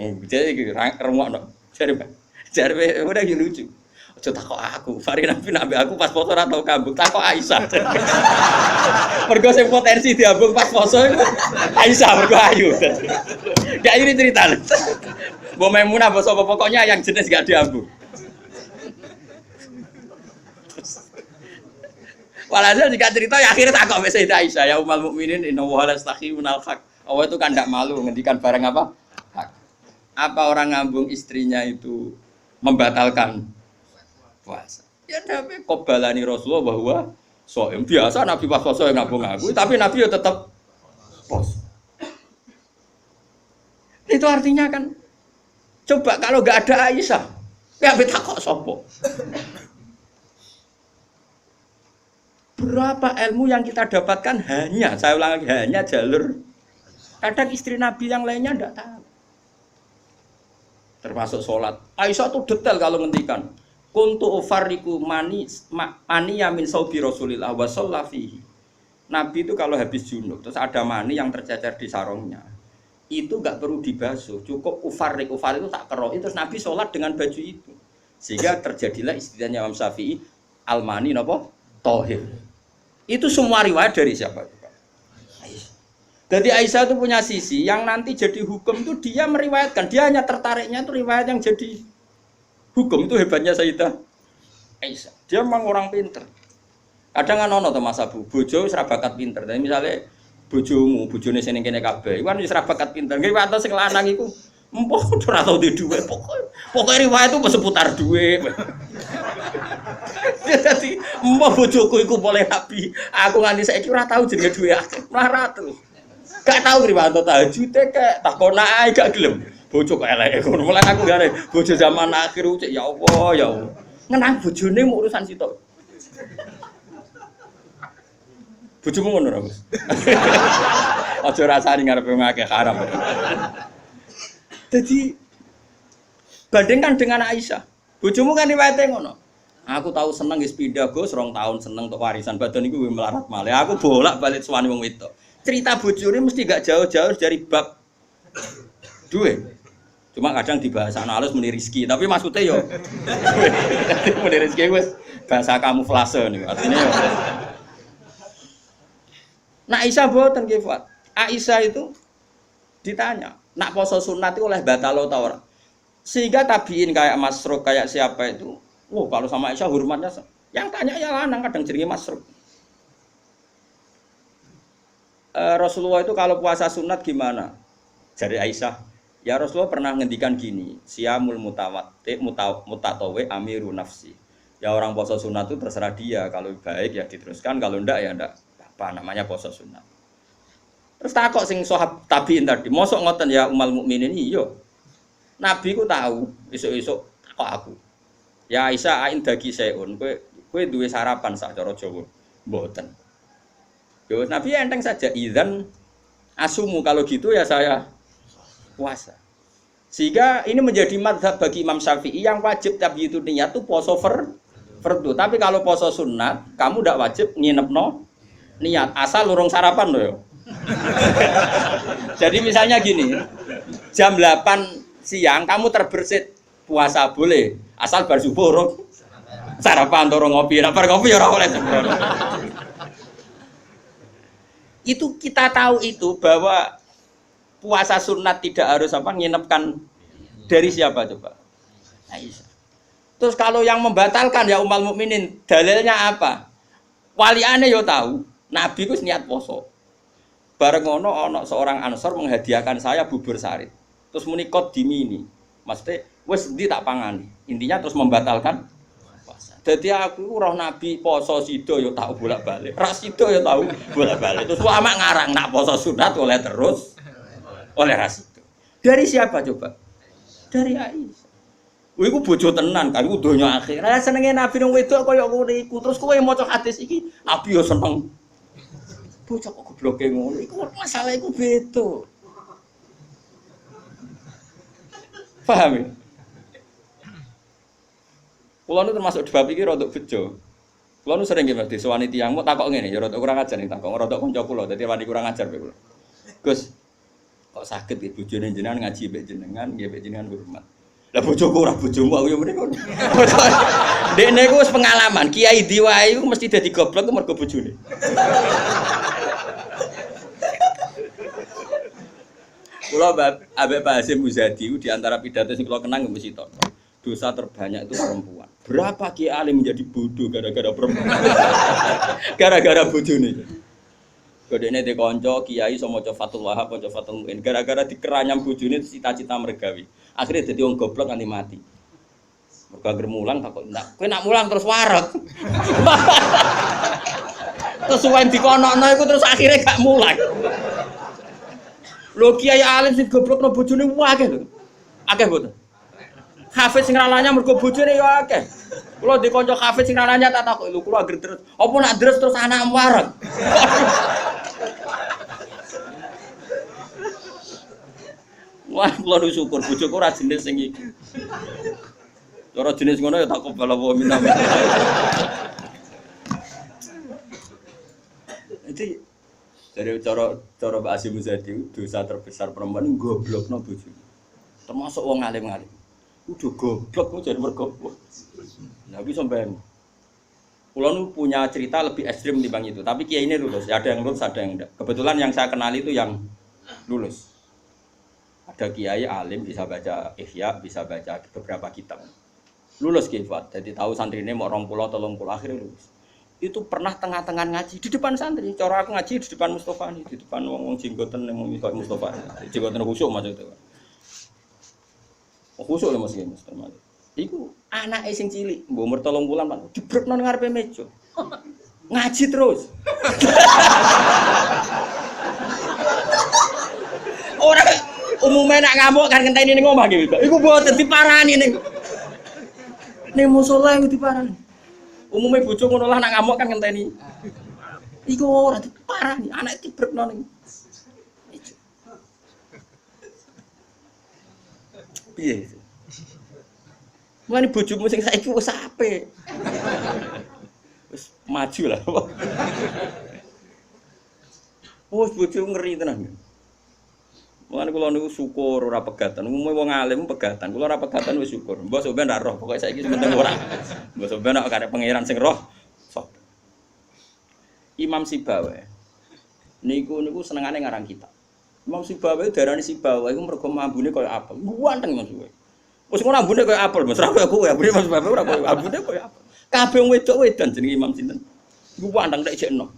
Jadi iki rengokno. Jare udah lucu. Aja takok aku, Fari Nabi aku pas poso ora tau kambung, takok Aisyah. Mergo sing potensi diambung pas poso iku Aisyah mergo ayu. Gak ini cerita. Mbok Maimunah apa sapa pokoknya yang jenis gak diambung. Walhasil jika cerita ya akhirnya takok wis Sayyidah Aisyah ya ummul mukminin inna wa la yastahi minal haq. Allah itu kan ndak malu ngendikan barang apa? Hak. Apa orang ngambung istrinya itu membatalkan puasa? Ya tapi qobalani Rasulullah bahwa soem biasa Nabi pas puasa yang ngambung aku, tapi Nabi ya tetap puasa. Itu artinya kan coba kalau enggak ada Aisyah, ya takok sapa? Berapa ilmu yang kita dapatkan hanya, saya ulang lagi, hanya jalur. Kadang istri Nabi yang lainnya tidak tahu. Termasuk sholat. Aisyah itu detail kalau ngendikan. Kuntu ufarriku mani yamin saubi Rasulillah wa shallafihi. Nabi itu kalau habis junub, terus ada mani yang tercecer di sarungnya. Itu enggak perlu dibasuh, cukup ufarrik itu tak keroi, terus Nabi sholat dengan baju itu. Sehingga terjadilah istilahnya Imam Syafi'i, al-mani napa? Tohir. Itu semua riwayat dari siapa? Aisyah. Jadi Aisyah itu punya sisi yang nanti jadi hukum itu dia meriwayatkan. Dia hanya tertariknya itu riwayat yang jadi hukum. Itu hebatnya Sayyidah Aisyah. Dia memang orang pinter. Kadang kan ono to Mas Abu, bojo wis ra bakat pinter. Tapi misalnya bojomu, bojone sing kene kabeh, iku kan wis ra bakat pinter. Nggih wae sing lanang iku empok ora tau di dhuwit. Pokoke riwayat itu seputar dhuwit. Jadi mbah bojoku iku boleh Nabi. Aku nganti saiki ora tau jenenge duwe akeh. Melarat terus. Gak tau riwayat tahajud kek takon ae gak gelem. Bojo kok eleke ngono. Mulane aku gare bojo zaman akhir cek ya Allah ya Allah. Ngenang bojone mu urusan sitok. Bojomu ngono ora, Gus? Aja rasani ngarepe ngakeh haram. Jadi bandingkan dengan Aisyah. Bojomu kan riwayate ngono. Aku tahu seneng wis pindah Gus, 2 tahun seneng untuk warisan badan iku melarat malih. Aku bolak-balik suwani wong wedok. Cerita bojone mesti gak jauh-jauh dari bab duwe. Cuma kadang dibahas ana halus muni rezeki, tapi maksudnya yo muni rezeki wis bahasa kamuflase niku. Artinya yo. Nah Aisyah boten nggih, Fat. Aisyah itu ditanya, nak poso sunat itu oleh batal ta ora? Sehingga tabiin kayak Masruq kayak siapa itu, kalau sama Aisyah hormatnya, yang tanya ya lanang kadang jenenge Masruq. Rasulullah itu kalau puasa sunat gimana? Jari Aisyah, ya Rasulullah pernah ngendikan gini, siyamul mutatawe amiru nafsi. Ya orang puasa sunat itu terserah dia, kalau baik ya diteruskan, kalau enggak ya enggak. Apa namanya puasa sunat. Terus takok sing sahab tabiin tadi, mosok ngoten ya umal mukminin iya. Nabi ku tahu, esuk-esuk takok aku. Ya Aisyah ain dagi seun, kowe duwe sarapan sak cara Jawa. Mboten. Yo Nabi enteng saja idzan asumu kalau gitu ya saya puasa. Sehingga ini menjadi mazhab bagi Imam Syafi'i yang wajib tapi itu niat itu poso fardu. Tapi kalau poso sunat, kamu ndak wajib nginepno niat asal lurung sarapan loh ya. Jadi misalnya gini, jam 8 siang kamu terbersit puasa boleh, asal bar subuh urung sarapan urung ngopi, bar ngopi ya ora oleh sembrono. Itu kita tahu itu bahwa puasa sunat tidak harus apa nginepkan dari siapa coba? Aisyah. Terus kalau yang membatalkan ya ummul mukminin, dalilnya apa? Waliane yo tahu. Nabi ku niat poso. Bareng ngono ana seorang Ansor menghadiahkan saya bubur sarit. Terus muni kod dimini. Maksudnya wis endi tak pangani. Intinya terus membatalkan puasa. Dadi aku roh Nabi poso sida yo tak bolak-balik. Ra sida yo tahu bolak-balik. Terus ulama ngarang nak poso sunat oleh terus oleh ra sida. Dari siapa coba? Dari Aisyah. Iku bojo tenan kan, iku donya akhir. Lah senenge Nabi nang wedok kaya ngono iku. Terus kowe maca hadis iki, Nabi yo seneng. Bocah kok gobloke ngono. Iku masalah iku beda. Paham ya? Kulo nu termasuk di bab iki rodok bejo. Kulo nu sering nggih Mas disowani tiyang mau takok ngene ya rodok kurang ajar ning takok rodok kanca kula dadi wani kurang ajar kula. Gus, kok saged iki bojone jenengan ngaji mbek jenengan nggih mbek jenengan hormat. Lah bojoku ora bojomu aku yo mrene ngono. Dekne iku wis pengalaman, kiai diwae iku mesti dadi goblok mergo bojone. Kula Habib Hasyim Muzadi di antara pidato sing kula kenang mesti to. Dosa terbanyak itu perempuan. Berapa kiai alim menjadi bodoh gara-gara perempuan? Gara-gara bojone. Kodene de kanca kiai iso maca Fathul Wahhab, maca Fathul Muin. Gara-gara dikeranyam bojone cita-cita mergawi. Akhirnya dadi wong goblok nganti mati. Mergo anggere mulang takok, "Ndak, kowe nak mulang terus wareg." Terus suwen dikonokno iku terus akhirnya gak mulang. Lho kiai alim sing goblokno bojone akeh lho. Akeh mboten. Hafiz sing ralanya mergo bojone ya akeh. Kula di kanca hafiz sing ralanya tak takok, lho kula anggere deres. Apa nak deres terus anak wareg? Wah, kula nu syukur bojoku ora jenis sing iki. Cara jenis ngono ya tak kobal apa minam. Jadi dari cara Mbak Hasyim Muzadi dosa terbesar perempuan goblokno bojone. Termasuk wong alim-alim. Udah goblok jadi mergo. Lah iki sampean. Kula nu punya cerita lebih ekstrim dibanding itu, tapi kiai ini lulus. Ada yang lulus, ada yang enggak. Kebetulan yang saya kenal itu yang lulus. Ada kiai alim bisa baca Ihya, bisa baca beberapa kitab. Lulus kifat. Jadi tahu santrine mau 20 30 akhirnya lulus. Itu pernah tengah-tengah ngaji di depan santri. Cara aku ngaji di depan Mustofa nih, di depan wong jenggoten yang mau Mustofa. Jenggoten khusyuk maksudnya. Khusyuk lho Mas iki Mustofa. Iku anake sing cilik, mbok umur 3 bulan, Pak. Jebrekno ning ngarepe meja. Ngaji terus. Ora umumnya nak ngamuk kan ngenteni ning omah iki. Iku mboten diparani ning musala iku diparani. Umumnya bojo ngono lah nak ngamuk kan ngenteni. Iku ora diparani, anake dibrekno ning. Piye? Mulane bojomu sing saiki wis apik. Wis maju lah. Wes bojo ngeri tenan. Mulane kula niku syukur ora pegatan. Umume wong alim pegatan. Kula ora pegatan wis syukur. Mbok sampean ra roh, pokoke saiki penting ora. Mbok sampean nek karep pangeran sing roh. Sok. Imam Sibawa. Niku senengane ngarang kitab. Imam Sibawa darani Sibawa iku mergo ambune kaya apel. Ganteng Mas kowe. Wis ngono ambune kaya apel, Mas. Ora kaya kowe, ambune Mas Sibawa ora kaya ambune kaya apel. Kabeh wong wedok wedan jenenge Imam sinten. Iku ganteng nek jek enom.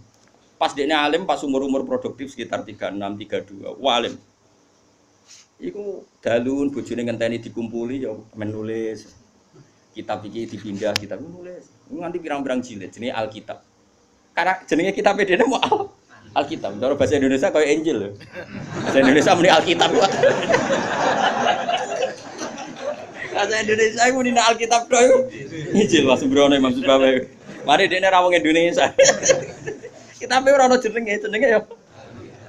Pas dekne alim pas umur-umur produktif sekitar 36 32. Walim. Iku dalun bojone ngenteni dikumpuli ya menulis. Kitab iki dipindah, kitab nulis. Nganti pirang-pirang jilid jenenge Alkitab. Karena jenenge kitab dene mau Alkitab. Cara bahasa Indonesia kaya Injil lho. Bahasa Indonesia muni Alkitab. Bahasa Indonesia iku muni Alkitab tok iku. Injil Mas Sembrono Imam Sibawa. Mari dene ra wong Indonesia. Kitabe ora ono jenenge ya.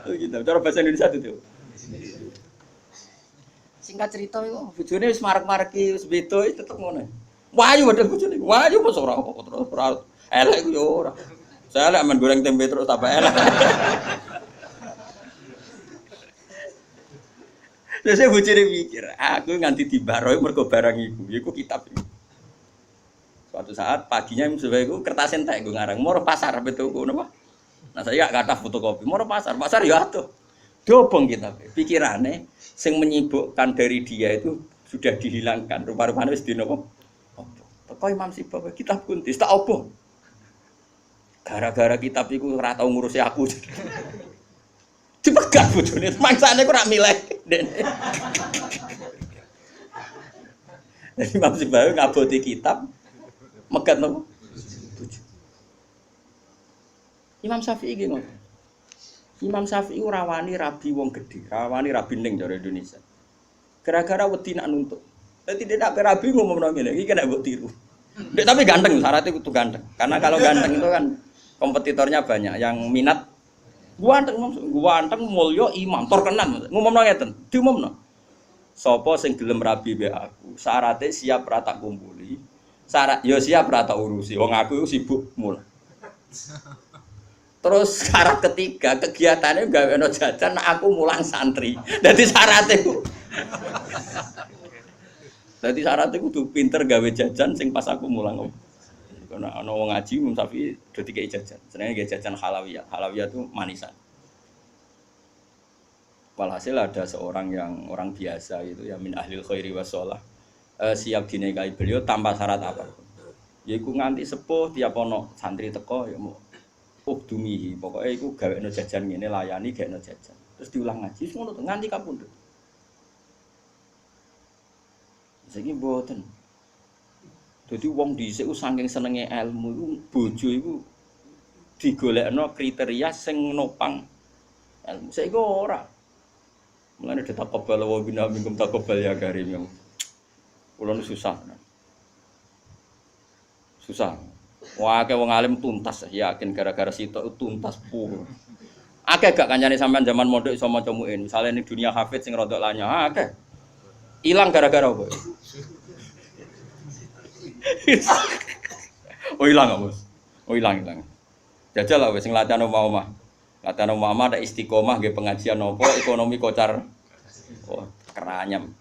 Alkitab. Cara bahasa Indonesia itu. Singkat cerita iku bojone wis marek-mareki wis beda tetep ngono. Wayu padha bojone. Wayu pas ora terus ora elek iku ya ora. Saya lek men goreng tempe terus tambah elek. Terus saya bojone mikir, aku nganti dibarohi mergo barang iku kitab iki. Suatu saat paginya sebae iku kertas entek nggo ngarang, moro pasar betul ngono apa. Nah saya gak kata fotokopi, moro pasar ya atuh. Dobong kitab. Pikirane sing menyibukkan dari dia itu sudah dihilangkan. Rupa-rupane wis dinopo? Opo? Teko Imam Sibawa kitab kuntis tak opo? Gara-gara kitab iku ora tau ngurusi aku. Dipegat bojone, mangsane kok ora milih. Jadi Imam Sibawa ngaboti kitab megat nopo? Imam Syafi'i iki ngono. Imam Syafi'i rawani rabi wong gedhe, rawani rabi ning cara Indonesia. Gara-gara wedi nak nuntut. Dadi dia nak rabi ngomong ngene iki kena mbok tiru. Dek tapi ganteng, syaratnya kudu ganteng. Karena kalau ganteng itu kan kompetitornya banyak yang minat. Ganteng mulya imam terkenal. Ngomongno ngeten, diumumno. Sapa sing gelem rabi mbek aku, syaratnya siap ra tak kumpuli. Syarat ya siap ra tak urusi. Wong aku sibuk mul. Terus syarat ketiga, kegiatannya gaweno jajan aku mulang santri. Dadi syaratnya Dadi syaratnya kudu pinter gawe jajan sing pas aku mulang. Karena ana wong ngaji Imam Syafi'i do dikei jajan. Senenge gawe jajan halawiyah. Halawiyah itu manisan. Walhasil ada seorang yang orang biasa gitu ya min ahlil khairi wassalah. Siap dinikahi beliau tanpa syarat apa. Yaiku nganti sepuh tiap ana santri teko ya mau ukdumihi. Pokoke iku gawekno jajan ngene layani gawekno jajan. Terus diulang ngaji ngono nganti kapundhut. Saiki mboten. Dadi wong dhisik ku saking senenge ilmu iku bojo iku digolekno kriteria sing nopang ilmu. Saiki ora. Mulane ditakobal wa bina minkum takobal ya karim. Kulo susah. Susah. Wah, akeh wong alim tuntas yakin gara-gara sitok tuntas pur. Akeh gak kancane sampean zaman mondok iso maca muin. Misale ning dunia hafid sing rodok lanyah, akeh. Ilang gara-gara apa? Oh hilang nggak bos? Oh hilang. Jajal lah wes ngelatihan omah-omah. Latihan omah-omah ada istiqomah, gak pengajian nopo, ekonomi kocar. Oh keranyam.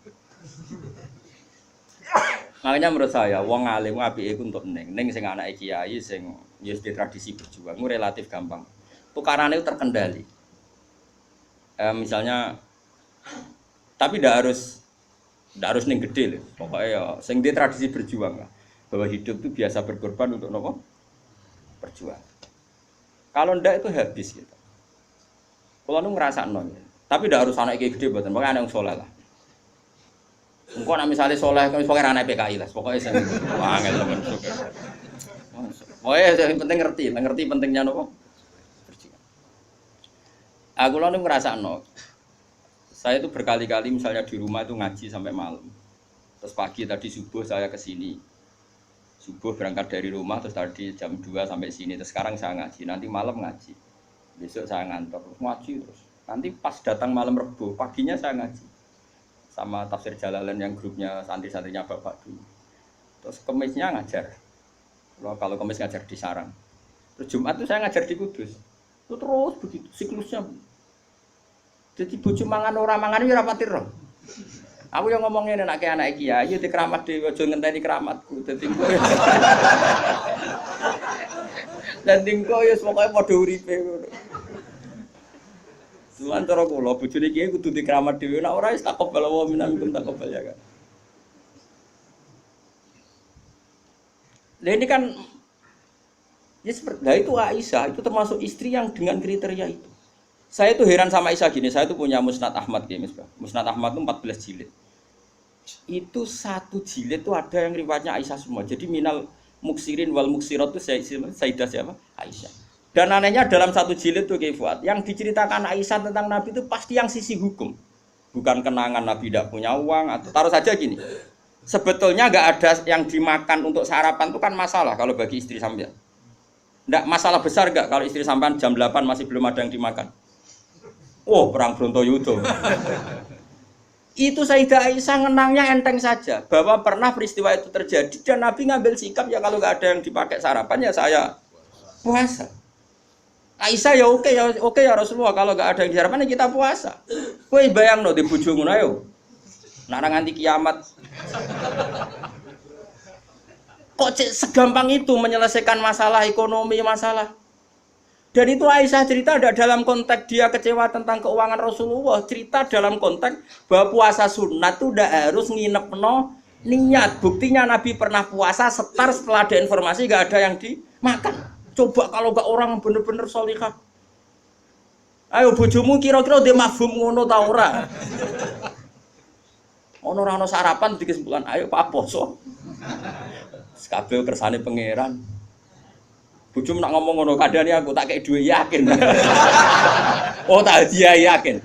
Makanya menurut saya, wong alim apike iku untuk neng sing anake kiai sing ya di tradisi berjuang, itu relatif gampang. Tukarannya itu terkendali. Misalnya, tapi tidak harus neng gede loh. Pokoknya ya, sing di tradisi berjuang lah. Bahwa hidup itu biasa berkorban untuk nopo berjuang. Kalau ndak itu habis gitu. Kalau nu ngerasa non, tapi tidak harus anak gede buatan, pokoknya anak yang soleh lah. Engkau nak misalnya soleh, kau pokoknya anak PKI lah, pokoknya saya angel teman suka. Pokoknya yang penting ngerti pentingnya nopo berjuang. Aku lalu ngerasa non. Saya itu berkali-kali misalnya di rumah itu ngaji sampai malam. Terus pagi tadi subuh saya ke sini. Subuh berangkat dari rumah terus tadi jam 2 sampai sini. Terus sekarang saya ngaji, nanti malam ngaji. Besok saya ngantor, ngaji terus. Nanti pas datang malam Rebo, paginya saya ngaji. Sama tafsir Jalalain yang grupnya santri-santrinya Bapak dulu. Terus Kemisnya ngajar. Kalau Kemis ngajar di Sarang. Terus Jumat itu saya ngajar di Kudus. Itu terus begitu siklusnya. Jadi bojo mangan ora mangan ya ora pati ro. Aku yang ngomongin anak kiai di keramat dhewe aja ngenteni keramatku. Dadi engko. Dan engko ya pokoke padha uripe ngono. Suwan cara kula bojone kiai kudu di keramat dhewe nek ora wis takobal wa minkum takobal ya kan. Lah ini kan ya seperti itu Aisyah itu termasuk istri yang dengan kriteria itu. Saya tuh heran sama Aisyah gini, saya tuh punya Musnad Ahmad ya, Musnad Ahmad itu 14 jilid. Itu satu jilid tuh ada yang riwayatnya Aisyah semua. Jadi minal muksirin wal muksirat itu Sayyidah siapa? Aisyah. Dan anehnya dalam satu jilid tuh Fuad, yang diceritakan Aisyah tentang Nabi itu pasti yang sisi hukum. Bukan kenangan Nabi tidak punya uang atau taruh saja gini. Sebetulnya nggak ada yang dimakan untuk sarapan itu kan masalah kalau bagi istri sampean. Nggak masalah besar nggak kalau istri sampean jam 8 masih belum ada yang dimakan. Oh, perang Brontoyudo. Itu Sayyidah Aisyah ngenangnya enteng saja bahwa pernah peristiwa itu terjadi dan Nabi ngambil sikap ya kalau nggak ada yang dipakai sarapan ya saya puasa. Aisyah ya oke ya Rasulullah kalau nggak ada yang sarapan ya kita puasa. Kowe bayangno di bojo ngono ayo. Nek nganti kiamat. Kok segampang itu menyelesaikan masalah ekonomi masalah. Dan itu Aisyah cerita ada dalam konteks dia kecewa tentang keuangan Rasulullah. Cerita dalam konteks bahwa puasa sunat itu udah harus nginep niat. Buktinya Nabi pernah puasa setar setelah ada informasi gak ada yang dimakan. Coba kalau gak orang bener-bener sholihah. Ayo bojomu kira-kira dia mafhum ngono ta ora? Ono ora ono sarapan di kesimpulan ayo Pak poso. Kabeh kersane pangeran. Bujum nak ngomong ngono kadane aku tak kek duwe yakin. Oh tak dia yakin.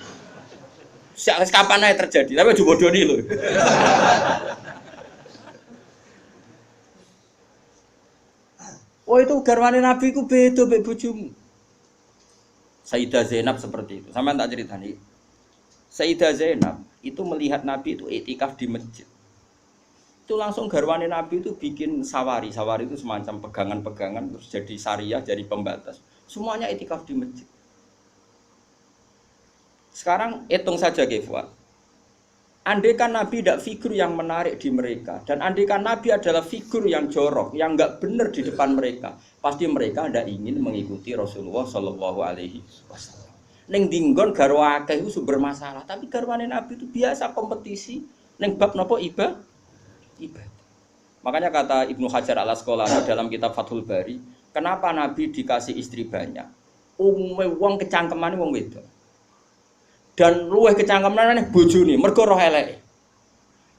Kapan ae terjadi, tapi aja bodoni lho. Oh itu garwane Nabi ku beda mbek bojomu. Sayyidah Zainab seperti itu. Sama tak ceritani. Sayyidah Zainab itu melihat Nabi itu iktikaf di masjid. Itu langsung garwane Nabi itu bikin sawari. Sawari itu semacam pegangan-pegangan terus jadi syariah, jadi pembatas. Semuanya iktikaf di masjid. Sekarang hitung saja Fuad. Andaikan Nabi tidak figur yang menarik di mereka dan andaikan Nabi adalah figur yang jorok, yang enggak benar di depan mereka, pasti mereka tidak ingin mengikuti Rasulullah Shallallahu Alaihi Wasallam. Neng dinggon garwa akeh itu sumber masalah, tapi garwane Nabi itu biasa kompetisi. Neng bab nopo ibadah. Makanya kata Ibnu Hajar al Asqalani dalam kitab Fathul Bari, kenapa Nabi dikasih istri banyak? Wong kecangkeman wong wedok. Dan luweh kecangkeman bojone mergo roh eleke.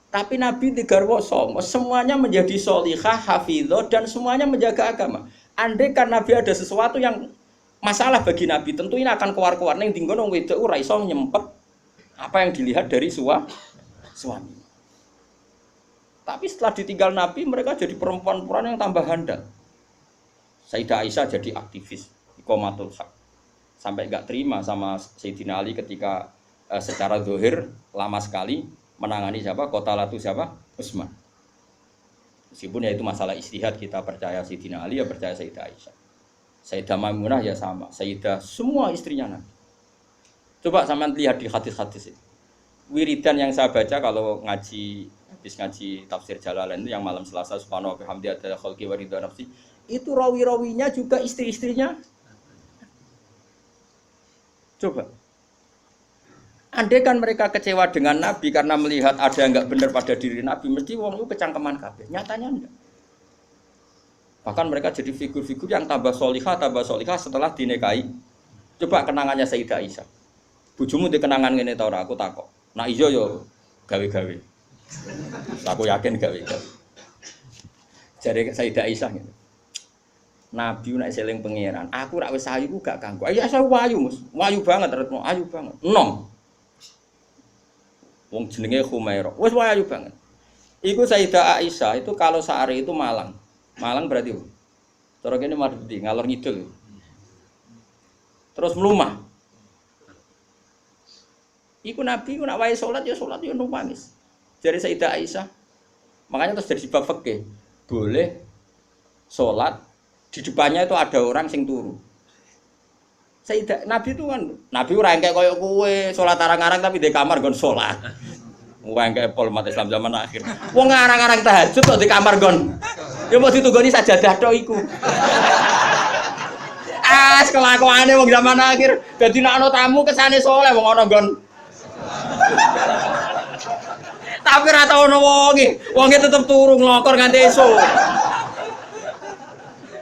Tapi Nabi digarwa songo, semuanya menjadi sholihah, hafizah dan semuanya menjaga agama. Andai kan Nabi ada sesuatu yang masalah bagi Nabi, tentu ini akan keluar-keluar ning dinggon wong wedok ora iso nyempet apa yang dilihat dari suami. Tapi setelah ditinggal Nabi, mereka jadi perempuan-perempuan yang tambah handal. Sayyidah Aisyah jadi aktivis iqamatul haq. Sampai enggak terima sama Sayyidina Ali ketika secara zahir lama sekali menangani siapa? Qatalatu siapa? Utsman. Meskipun ya itu masalah ijtihad, kita percaya Sayyidina Ali ya percaya Sayyidah Aisyah. Sayyidah Maimunah ya sama, Sayyidah semua istrinya Nabi. Coba sampean lihat di hadis-hadis ini. Wiridan yang saya baca kalau ngaji habis ngaji tafsir Jalalain itu yang malam Selasa subhanahu wa bihamdi ada khalqi wa ridha nafsi, itu rawi-rawinya juga istri-istrinya. Coba. Andai kan mereka kecewa dengan Nabi karena melihat ada yang enggak benar pada diri Nabi, mesti wong itu kecangkeman kabeh. Nyatanya enggak. Bahkan mereka jadi figur-figur yang tambah solihah setelah dinikahi. Coba kenangannya Sayyidah Aisyah. Bojomu di kenangan ngene ta ora, aku takok. Nah iya yo gawe-gawe. Aku yakin gawe-gawe. Jare Sayyidah Aisyah ngene. Nabi nek seling pangeran, aku rak wis ayu ku gak ganggu. Ayo saya wayu, Mus. Wayu banget retno, ayu banget. Enom. Wong jenenge Khumairah. Wis wayu banget. Iku Sayyidah Aisyah itu kalau sehari itu malang. Malang berarti cara kene madhep ndi, ngalor ngidul. Terus mlumah. Iku Nabi ku nek wae salat ya nangis. Jare Sayyidah Aisyah. Makanya terus dari bab fikih, boleh salat di depannya itu ada orang sing turu. Sayyidah Nabi itu kan, Nabi ora engke koyo kowe salat arang-arang tapi di kamar nggon salat. Wong engke pol umat Islam zaman akhir. Wong arang-arang tahajud kok di kamar nggon. Ya mau ditunggoni sajadah tok iku. Kelakuane wong zaman akhir. Dadi nek ana tamu kesane saleh wong ana nggon. Tapi ora tau ono wonge tetep turu nglokor nganti esuk.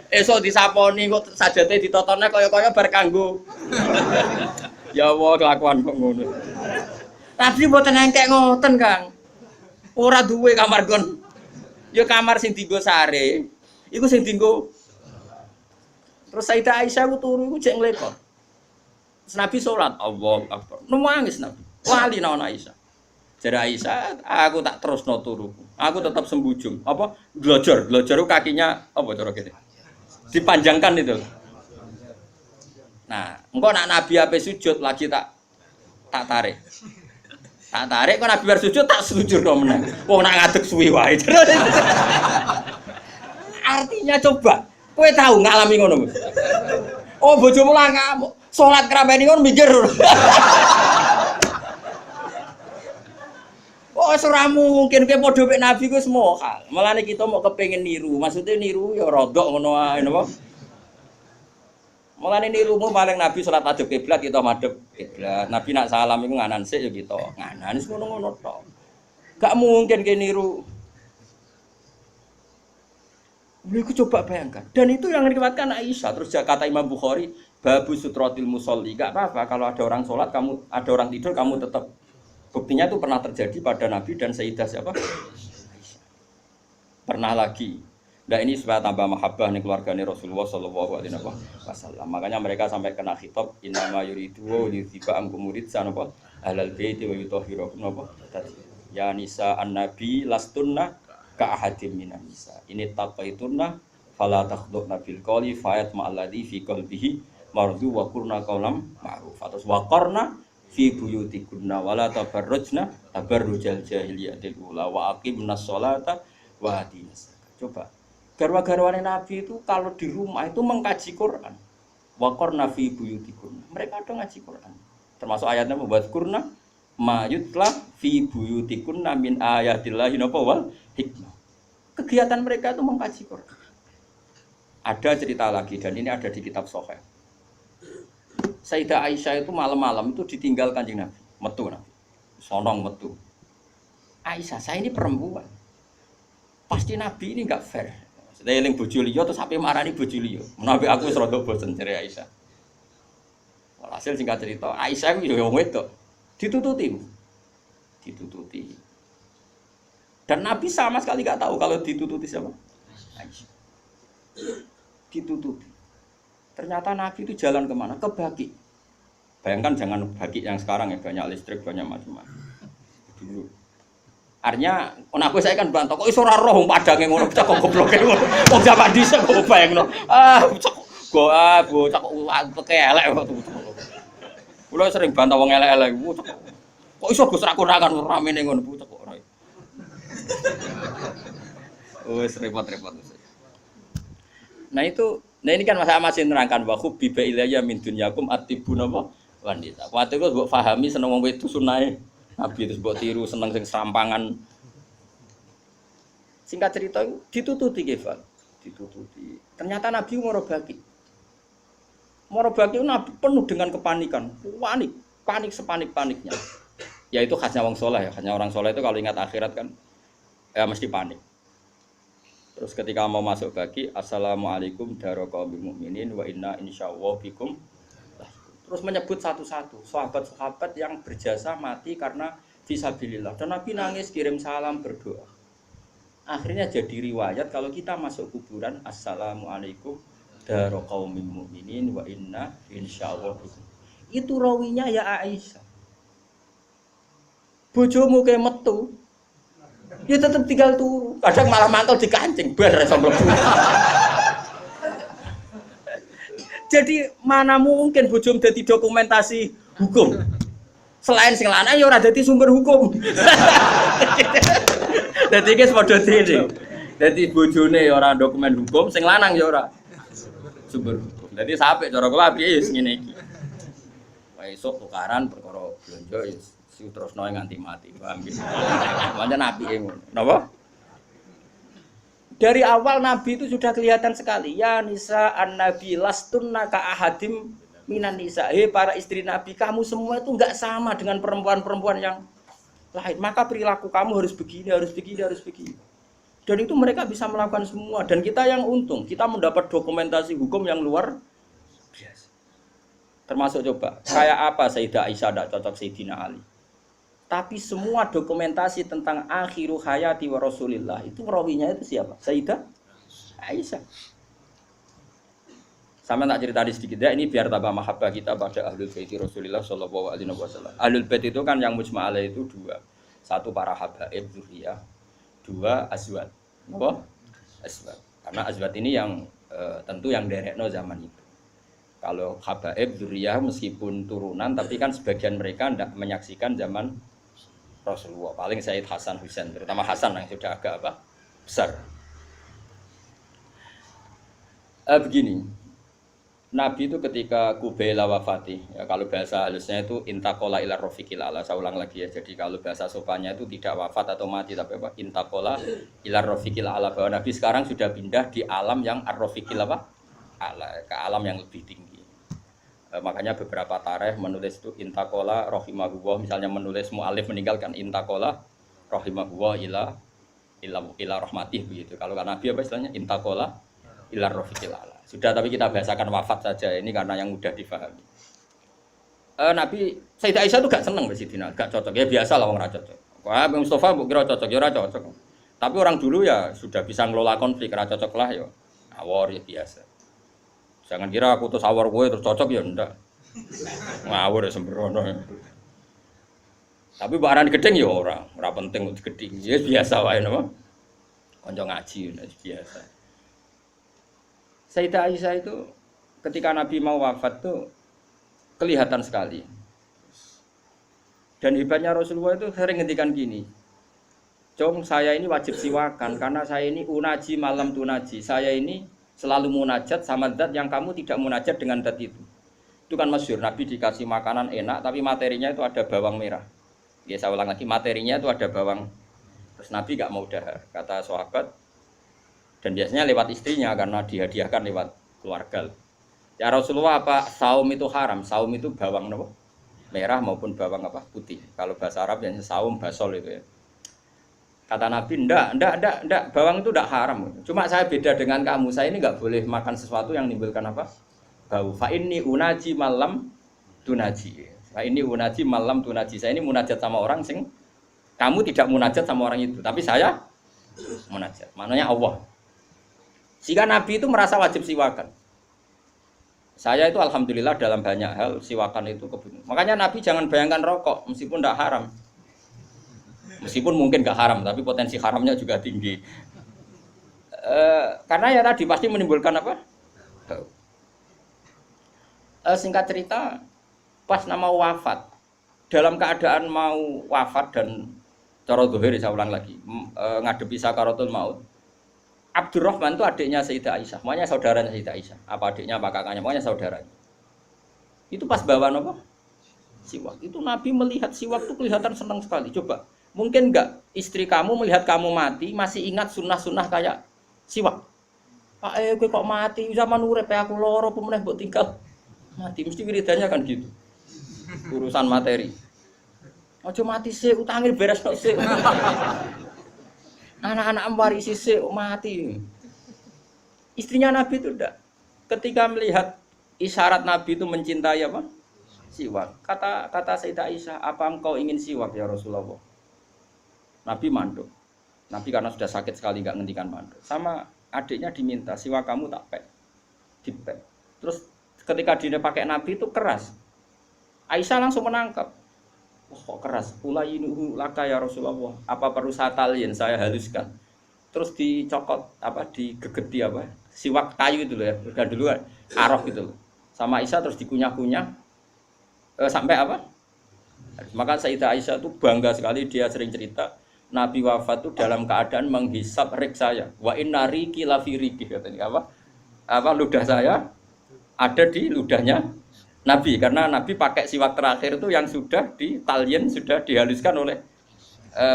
Esok disaponi kok sajate ditotone kaya-kaya bar kanggo. Ya Allah kelakuan kok ngono. Tapi mboten engkek ngoten, Kang. Ora duwe kamar gon. Ya kamar sing dienggo sare. Iku sing dienggo. Terus Sayyidah Aisyah ku turu iku jek nglekot. Nabi salat, Allahu Akbar. Nangis Nabi. Wali nang Aisyah. Jare Aisyah, aku tak terusno turuku. Aku tetap sembujung. Apa? Glojor kakinya apa cara kene? Dipanjangkan itu. Nah, engko nak Nabi ape sujud lagi tak tarik. Tak tarik kok Nabi bar sujud tak sujud kok meneh. Wong nak ngadeg suwi wae. Artinya coba, kowe tahu ngalami ngono. Oh, bojomu lah ngamuk. Salat krameni ngono mikir. Oh, ora mungkin kowe padha mek Nabi ku semua hal. Mulane kita mau kepengin niru. Maksudnya niru ya rodok ngono ae napa? Mulane nirumu paling Nabi salat madhep kiblat kita madhep kiblat. Nabi nak salam iku nganan sik ya kita. Nganan wis ngono-ngono tok. Gak mungkin kowe niru. Iku coba bayangkan. Dan itu yang diriwayatkan Aisyah. Terus kata Imam Bukhari, babu sutratil musolli. Gak apa-apa kalau ada orang sholat, ada orang tidur, kamu tetap. Buktinya itu pernah terjadi pada Nabi dan Sayyidah siapa? Aisyah. Pernah lagi. Nah ini supaya tambah mahabbah nih keluarganya Rasulullah Shallallahu Alaihi Wasallam. Makanya mereka sampai kena khitab innama yuridu wa yuthiba amkum muridsan apa ahlal baiti wa yutahhirukum apa ya nisa an-nabi lastunna ka ahadim minan nisa. Ini taqaitunna fala takhdhubna bil qawli fayat ma'alladzi fi qalbihi mardu wa qurna qawlam ma'ruf. Terus wa qarna fi buyutikunna wala tabarrujna tabarrujal jahiliyatil ula wa aqimnas sholata wa atinas. Coba garwa-garwane Nabi itu kalau di rumah itu mengkaji Quran. Wa qarna fi buyutikunna. Mereka ada ngaji Quran. Termasuk ayatnya membuat kurna mayutlah fi buyutikunna min ayatillahi wal hikmah. Kegiatan mereka itu mengkaji Quran. Ada cerita lagi dan ini ada di kitab Sahih. Sayyidah Aisyah itu malam-malam itu ditinggal Kanjeng Nabi, metu Nabi. Sonong metu. Aisyah, saya ini perempuan. Pasti Nabi ini enggak fair. Saya eling bojo liya terus sampai marani bojo liya. Menawi aku wis rada bosen jare Aisyah. Hasil singkat cerita, Aisyah itu yang wedok ditututi. Dan Nabi sama sekali nggak tahu kalau ditututi siapa? Aisyah. Ditututi. Ternyata Nabi itu jalan kemana? Ke Baqi. Bayangkan jangan Baqi yang sekarang ya banyak listrik, banyak macam-macam. Dulu. Artinya, aku saya kan bantah, kok iso ora roh padange ngono bocah kok gobloke ngono. Wong jaman dhisik kok bayangno. Bocah kok elek kok. Kula sering bantah wong elek-elek. Kok iso Gus ra konangan ramene ngono bocah kok ora. Wes repot-repot. Nah ini kan masih nerangkan wa khubbiba ilayya min dunyakum atibun apa wanita. Kuwate kok mbok pahami seneng wong wedok sunahe Nabi terus mbok tiru seneng sing serampangan. Singkat cerita ditututi Kefal. Ditututi. Ternyata Nabi Baqi. Baqi Nabi penuh dengan kepanikan. Panik sepanik-paniknya. Ya itu khasnya wong saleh ya. Khasnya orang saleh itu kalau ingat akhirat kan ya mesti panik. Terus ketika mau masuk Baqi, assalamualaikum daraqaumil mukminin wa inna insyaallah bikum. Terus menyebut satu-satu sahabat-sahabat yang berjasa mati karena fisabilillah. Dan Nabi nangis kirim salam berdoa. Akhirnya jadi riwayat kalau kita masuk kuburan assalamualaikum daraqaumil mukminin wa inna insyaallah bikum. Itu rawinya ya Aisyah. Bojomu kayak metu. Ya tetap tinggal turu. Kadang malah mantel dikancing bar iso mlebu. Jadi mana mungkin bojom dadi dokumentasi hukum. Selain sing lanang ya ora dadi sumber hukum. Dadi iki padha dene. Dadi bojone ora dokumen hukum, sing lanang ya ora sumber hukum. Dadi sampe cara kula piye wis ngene iki. Wae esuk tukaran perkara blonjo ya si terusno nganti mati, paham nggih. Pancen apike ngono. Napa? Dari awal Nabi itu sudah kelihatan sekali. Ya nisa an-nabi lastunna ka ahadim minan nisa. Hei para istri Nabi, kamu semua itu enggak sama dengan perempuan-perempuan yang lain. Maka perilaku kamu harus begini, harus begini, harus begini. Dan itu mereka bisa melakukan semua. Dan kita yang untung, kita mendapat dokumentasi hukum yang luar biasa. Termasuk coba, kayak apa Sayyidah Aisyah tidak cocok Sayyidina Ali. Tapi semua dokumentasi tentang akhiru hayati wa Rasulillah itu rawinya itu siapa? Sayyidah Aisyah. Sama tak cerita sedikit ya, ini biar tambah mahabbah kita pada Ahlul Bait Rasulillah sallallahu alaihi wasallam. Ahlul Bait itu kan yang mujma' alaih itu dua. Satu para habaib dzurriyyah, dua azwat. Napa? Azwat. Karena azwat ini yang tentu yang derekno zaman itu. Kalau habaib dzurriyyah meskipun turunan tapi kan sebagian mereka tidak menyaksikan zaman Rasulullah, paling Sayyid Hasan Husain, terutama Hasan yang sudah agak besar. Begini, Nabi itu ketika Qubayla wafati, ya kalau bahasa halusnya itu intaqala ila rafiqil ala. Saya ulang lagi ya. Jadi kalau bahasa sopannya itu tidak wafat atau mati tapi apa? Intaqala ila rafiqil ala. Bahwa Nabi sekarang sudah pindah di alam yang ar-rafiqil ala, ke alam yang lebih tinggi. Makanya beberapa tarikh menulis itu intaqala rahimahullah, misalnya menulis mu'alif meninggalkan intaqala rahimahullah ila rahmatih begitu. Kalau Nabi apa istilahnya intaqala ila rafiqil ala. Sudah, tapi kita bahasakan wafat saja ini karena yang mudah difahami. Nabi Sayyidah Aisyah itu gak seneng Sidina, gak cocok. Ya biasa lah orang ra cocok. Wah, Mustafa mbok kira cocok ya ora cocok. Tapi orang dulu ya sudah bisa ngelola konflik, ra cocok lah ya. Awor ya biasa. Jangan kira aku terus awor kowe terus cocok ya ndak. Ngawur ya sembrono. Tapi barang gedeng ya ora penting untuk gedeng. Ya biasa wae napa. Kanca ngaji ya biasa. Sayyidah Aisyah itu ketika Nabi mau wafat tuh kelihatan sekali. Dan hebatnya Rasulullah itu sering ngendikan gini. Jong, saya ini wajib siwakan karena saya ini unaji malam tunaji. Saya ini selalu munajat sama zat yang kamu tidak munajat dengan zat itu. Itu kan masyhur, Nabi dikasih makanan enak tapi materinya itu ada bawang merah. Ya saya ulang lagi, materinya itu ada bawang. Terus Nabi gak mau dahar, kata sahabat. Dan biasanya lewat istrinya karena dihadiahkan lewat keluarga. Ya Rasulullah, apa saum itu haram? Saum itu bawang apa? Merah maupun bawang apa? Putih. Kalau bahasa Arab yang saum basol itu ya. Kata Nabi, enggak, bawang itu enggak haram. Cuma saya beda dengan kamu, saya ini enggak boleh makan sesuatu yang menimbulkan apa? Bau. Fa inni unaji malam tunaji. Fa inni unaji malam tunaji. Saya ini munajat sama orang sing kamu tidak munajat sama orang itu, tapi saya munajat. Maknanya Allah. Jika Nabi itu merasa wajib siwakan. Saya itu alhamdulillah dalam banyak hal siwakan itu kebutuhan. Makanya Nabi jangan bayangkan rokok meskipun enggak haram. Meskipun mungkin gak haram, tapi potensi haramnya juga tinggi. Karena ya tadi pasti menimbulkan apa? Singkat cerita, pas nama wafat, dalam keadaan mau wafat dan cara zuhir saya ulang lagi, ngadepi sakaratul maut. Abdurrahman itu adiknya Sayyidah Aisyah, makanya saudaranya Sayyidah Aisyah. Apa adiknya, apa kakaknya, makanya saudaranya. Itu pas bawa apa? Siwak. Itu Nabi melihat siwak itu kelihatan senang sekali. Coba. Mungkin enggak istri kamu melihat kamu mati masih ingat sunnah-sunnah kayak siwak. Pak kowe kok mati zaman urip aku loro pemeneh mbok tinggal. Mati mesti wiridannya kan gitu. Urusan materi. Ojo mati sik utange beres kok sik. Anak-anak warisi sik mati. Istrinya Nabi itu enggak. Ketika melihat isyarat Nabi itu mencintai apa? Siwak. Kata Sayyidah Aisyah, "Apa engkau ingin siwak ya Rasulullah?" Nabi manduk. Nabi karena sudah sakit sekali nggak ngendikan manduk. Sama adiknya diminta, siwak kamu tak pek. Dipek. Terus ketika dia pakai Nabi itu keras. Aisyah langsung menangkap. Wah kok keras. Ulainuhu laka ya Rasulullah. Apa perlu saya talien, saya haluskan. Terus dicokot apa digegeti apa? Siwak kayu itu loh ya. Udah dulu arok gitu loh. Sama Aisyah terus dikunyah-kunyah sampai apa? Maka Sayyidah Aisyah itu bangga sekali, dia sering cerita Nabi wafat itu dalam keadaan menghisap rik saya. Wa inna riki lafi riki katanya apa? Ludah saya ada di ludahnya Nabi karena Nabi pakai siwak terakhir itu yang sudah ditalien, sudah dihaluskan oleh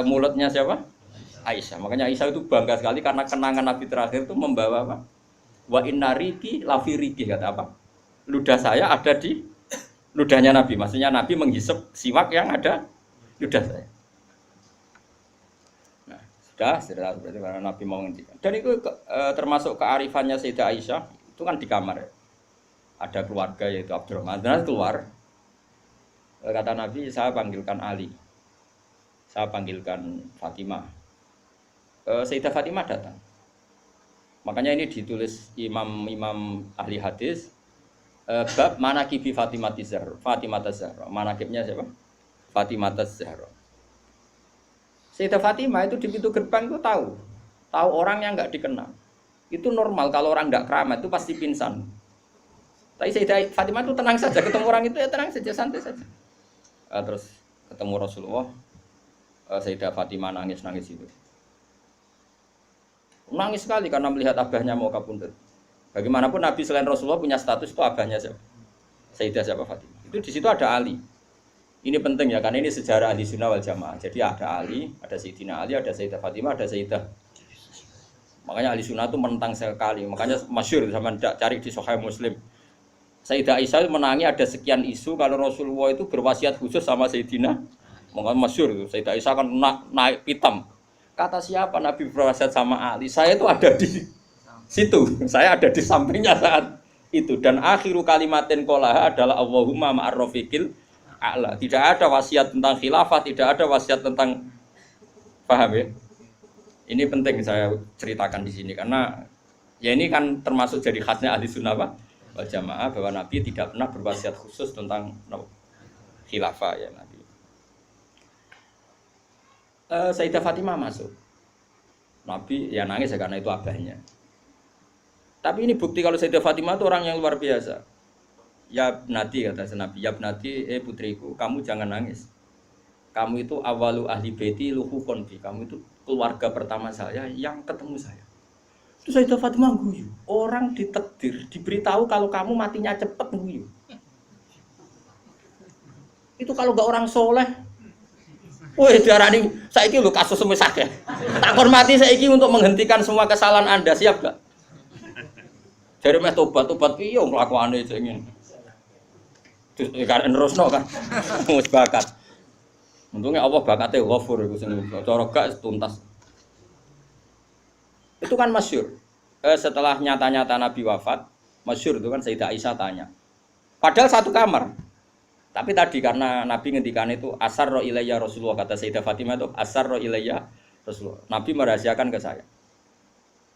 mulutnya siapa? Aisyah. Makanya Aisyah itu bangga sekali karena kenangan Nabi terakhir itu membawa apa? Wa inna riki lafi riki kata apa? Ludah saya ada di ludahnya Nabi. Maksudnya Nabi menghisap siwak yang ada ludah saya. Sudah berarti karena Nabi mau ngendikan. Dan itu termasuk kearifannya Sayyidah Aisyah, itu kan di kamar ya. Ada keluarga yaitu Abdurrahman. Dan keluar. Kata Nabi, saya panggilkan Ali. Saya panggilkan Fatimah. Sayyidah Fatimah datang. Makanya ini ditulis imam ahli hadis bab manaqibi Fatimah Zahra. Manaqibnya siapa? Fatimah Zahra. Sayyidah Fatimah itu di pintu gerbang itu tahu orang yang nggak dikenal. Itu normal kalau orang nggak keramat itu pasti pingsan. Tapi Sayyidah Fatimah itu tenang saja, ketemu orang itu ya tenang saja, santai saja. Terus ketemu Rasulullah, Sayyidah Fatimah nangis itu. Nangis sekali karena melihat abahnya mau kabundut. Bagaimanapun Nabi selain Rasulullah punya status itu abahnya siapa? Sayyidah siapa Fatimah. Itu di situ ada Ali. Ini penting ya, karena ini sejarah ahli sunnah wal jamaah. Jadi ada Ali, ada Sayyidina Ali, ada Sayyidah Fatimah, ada Sayyidah. Makanya ahli sunnah itu menentang sekali. Makanya masyhur sama cari di Sahih Muslim. Sayyidah Aisyah menangi ada sekian isu kalau Rasulullah itu berwasiat khusus sama Sayyidina. Makanya masyhur itu. Sayyidah Aisyah kan naik pitam. Kata siapa Nabi berwasiat sama Ali? Saya itu ada di situ. Saya ada di sampingnya saat itu. Dan akhiru kalimatin qolaha adalah Allahumma ma'ar rafiqil a'la. Tidak ada wasiat tentang khilafah, tidak ada wasiat tentang, paham ya? Ini penting saya ceritakan di sini karena ya ini kan termasuk jadi khasnya ahli sunnah wal jamaah bahwa Nabi tidak pernah berwasiat khusus tentang khilafah ya Nabi. Sayyidah Fatimah masuk. Nabi ya nangis ya karena itu abahnya. Tapi ini bukti kalau Sayyidah Fatimah itu orang yang luar biasa. Ya Nabi kata Nabi, ya Nabi, putriku, kamu jangan nangis. Kamu itu awalu ahli baiti luhukon bi. Kamu itu keluarga pertama saya yang ketemu saya. Itu Sayyidah Fatimah guyu. Orang ditakdir, diberitahu kalau kamu matinya cepet guyu. Itu kalau gak orang soleh, woi diarani saiki lho kasus semisah ya. Tak hormati saiki untuk menghentikan semua kesalahan Anda, siap gak? Jadi meh tobat piye nglakuane jenenge. Terus kan nerusno kan. Wis bakat. Untungnya Allah bakatnya ghafur iku sing cara gak tuntas. Itu kan masyhur. Setelah nyata-nyata Nabi wafat, masyhur itu kan Sayyidah Aisyah tanya. Padahal satu kamar. Tapi tadi karena Nabi ngendikan itu asarra ilayya Rasulullah, kata Sayyidah Fatimah itu asarra ilayya Rasulullah. Nabi merahasiakan ke saya.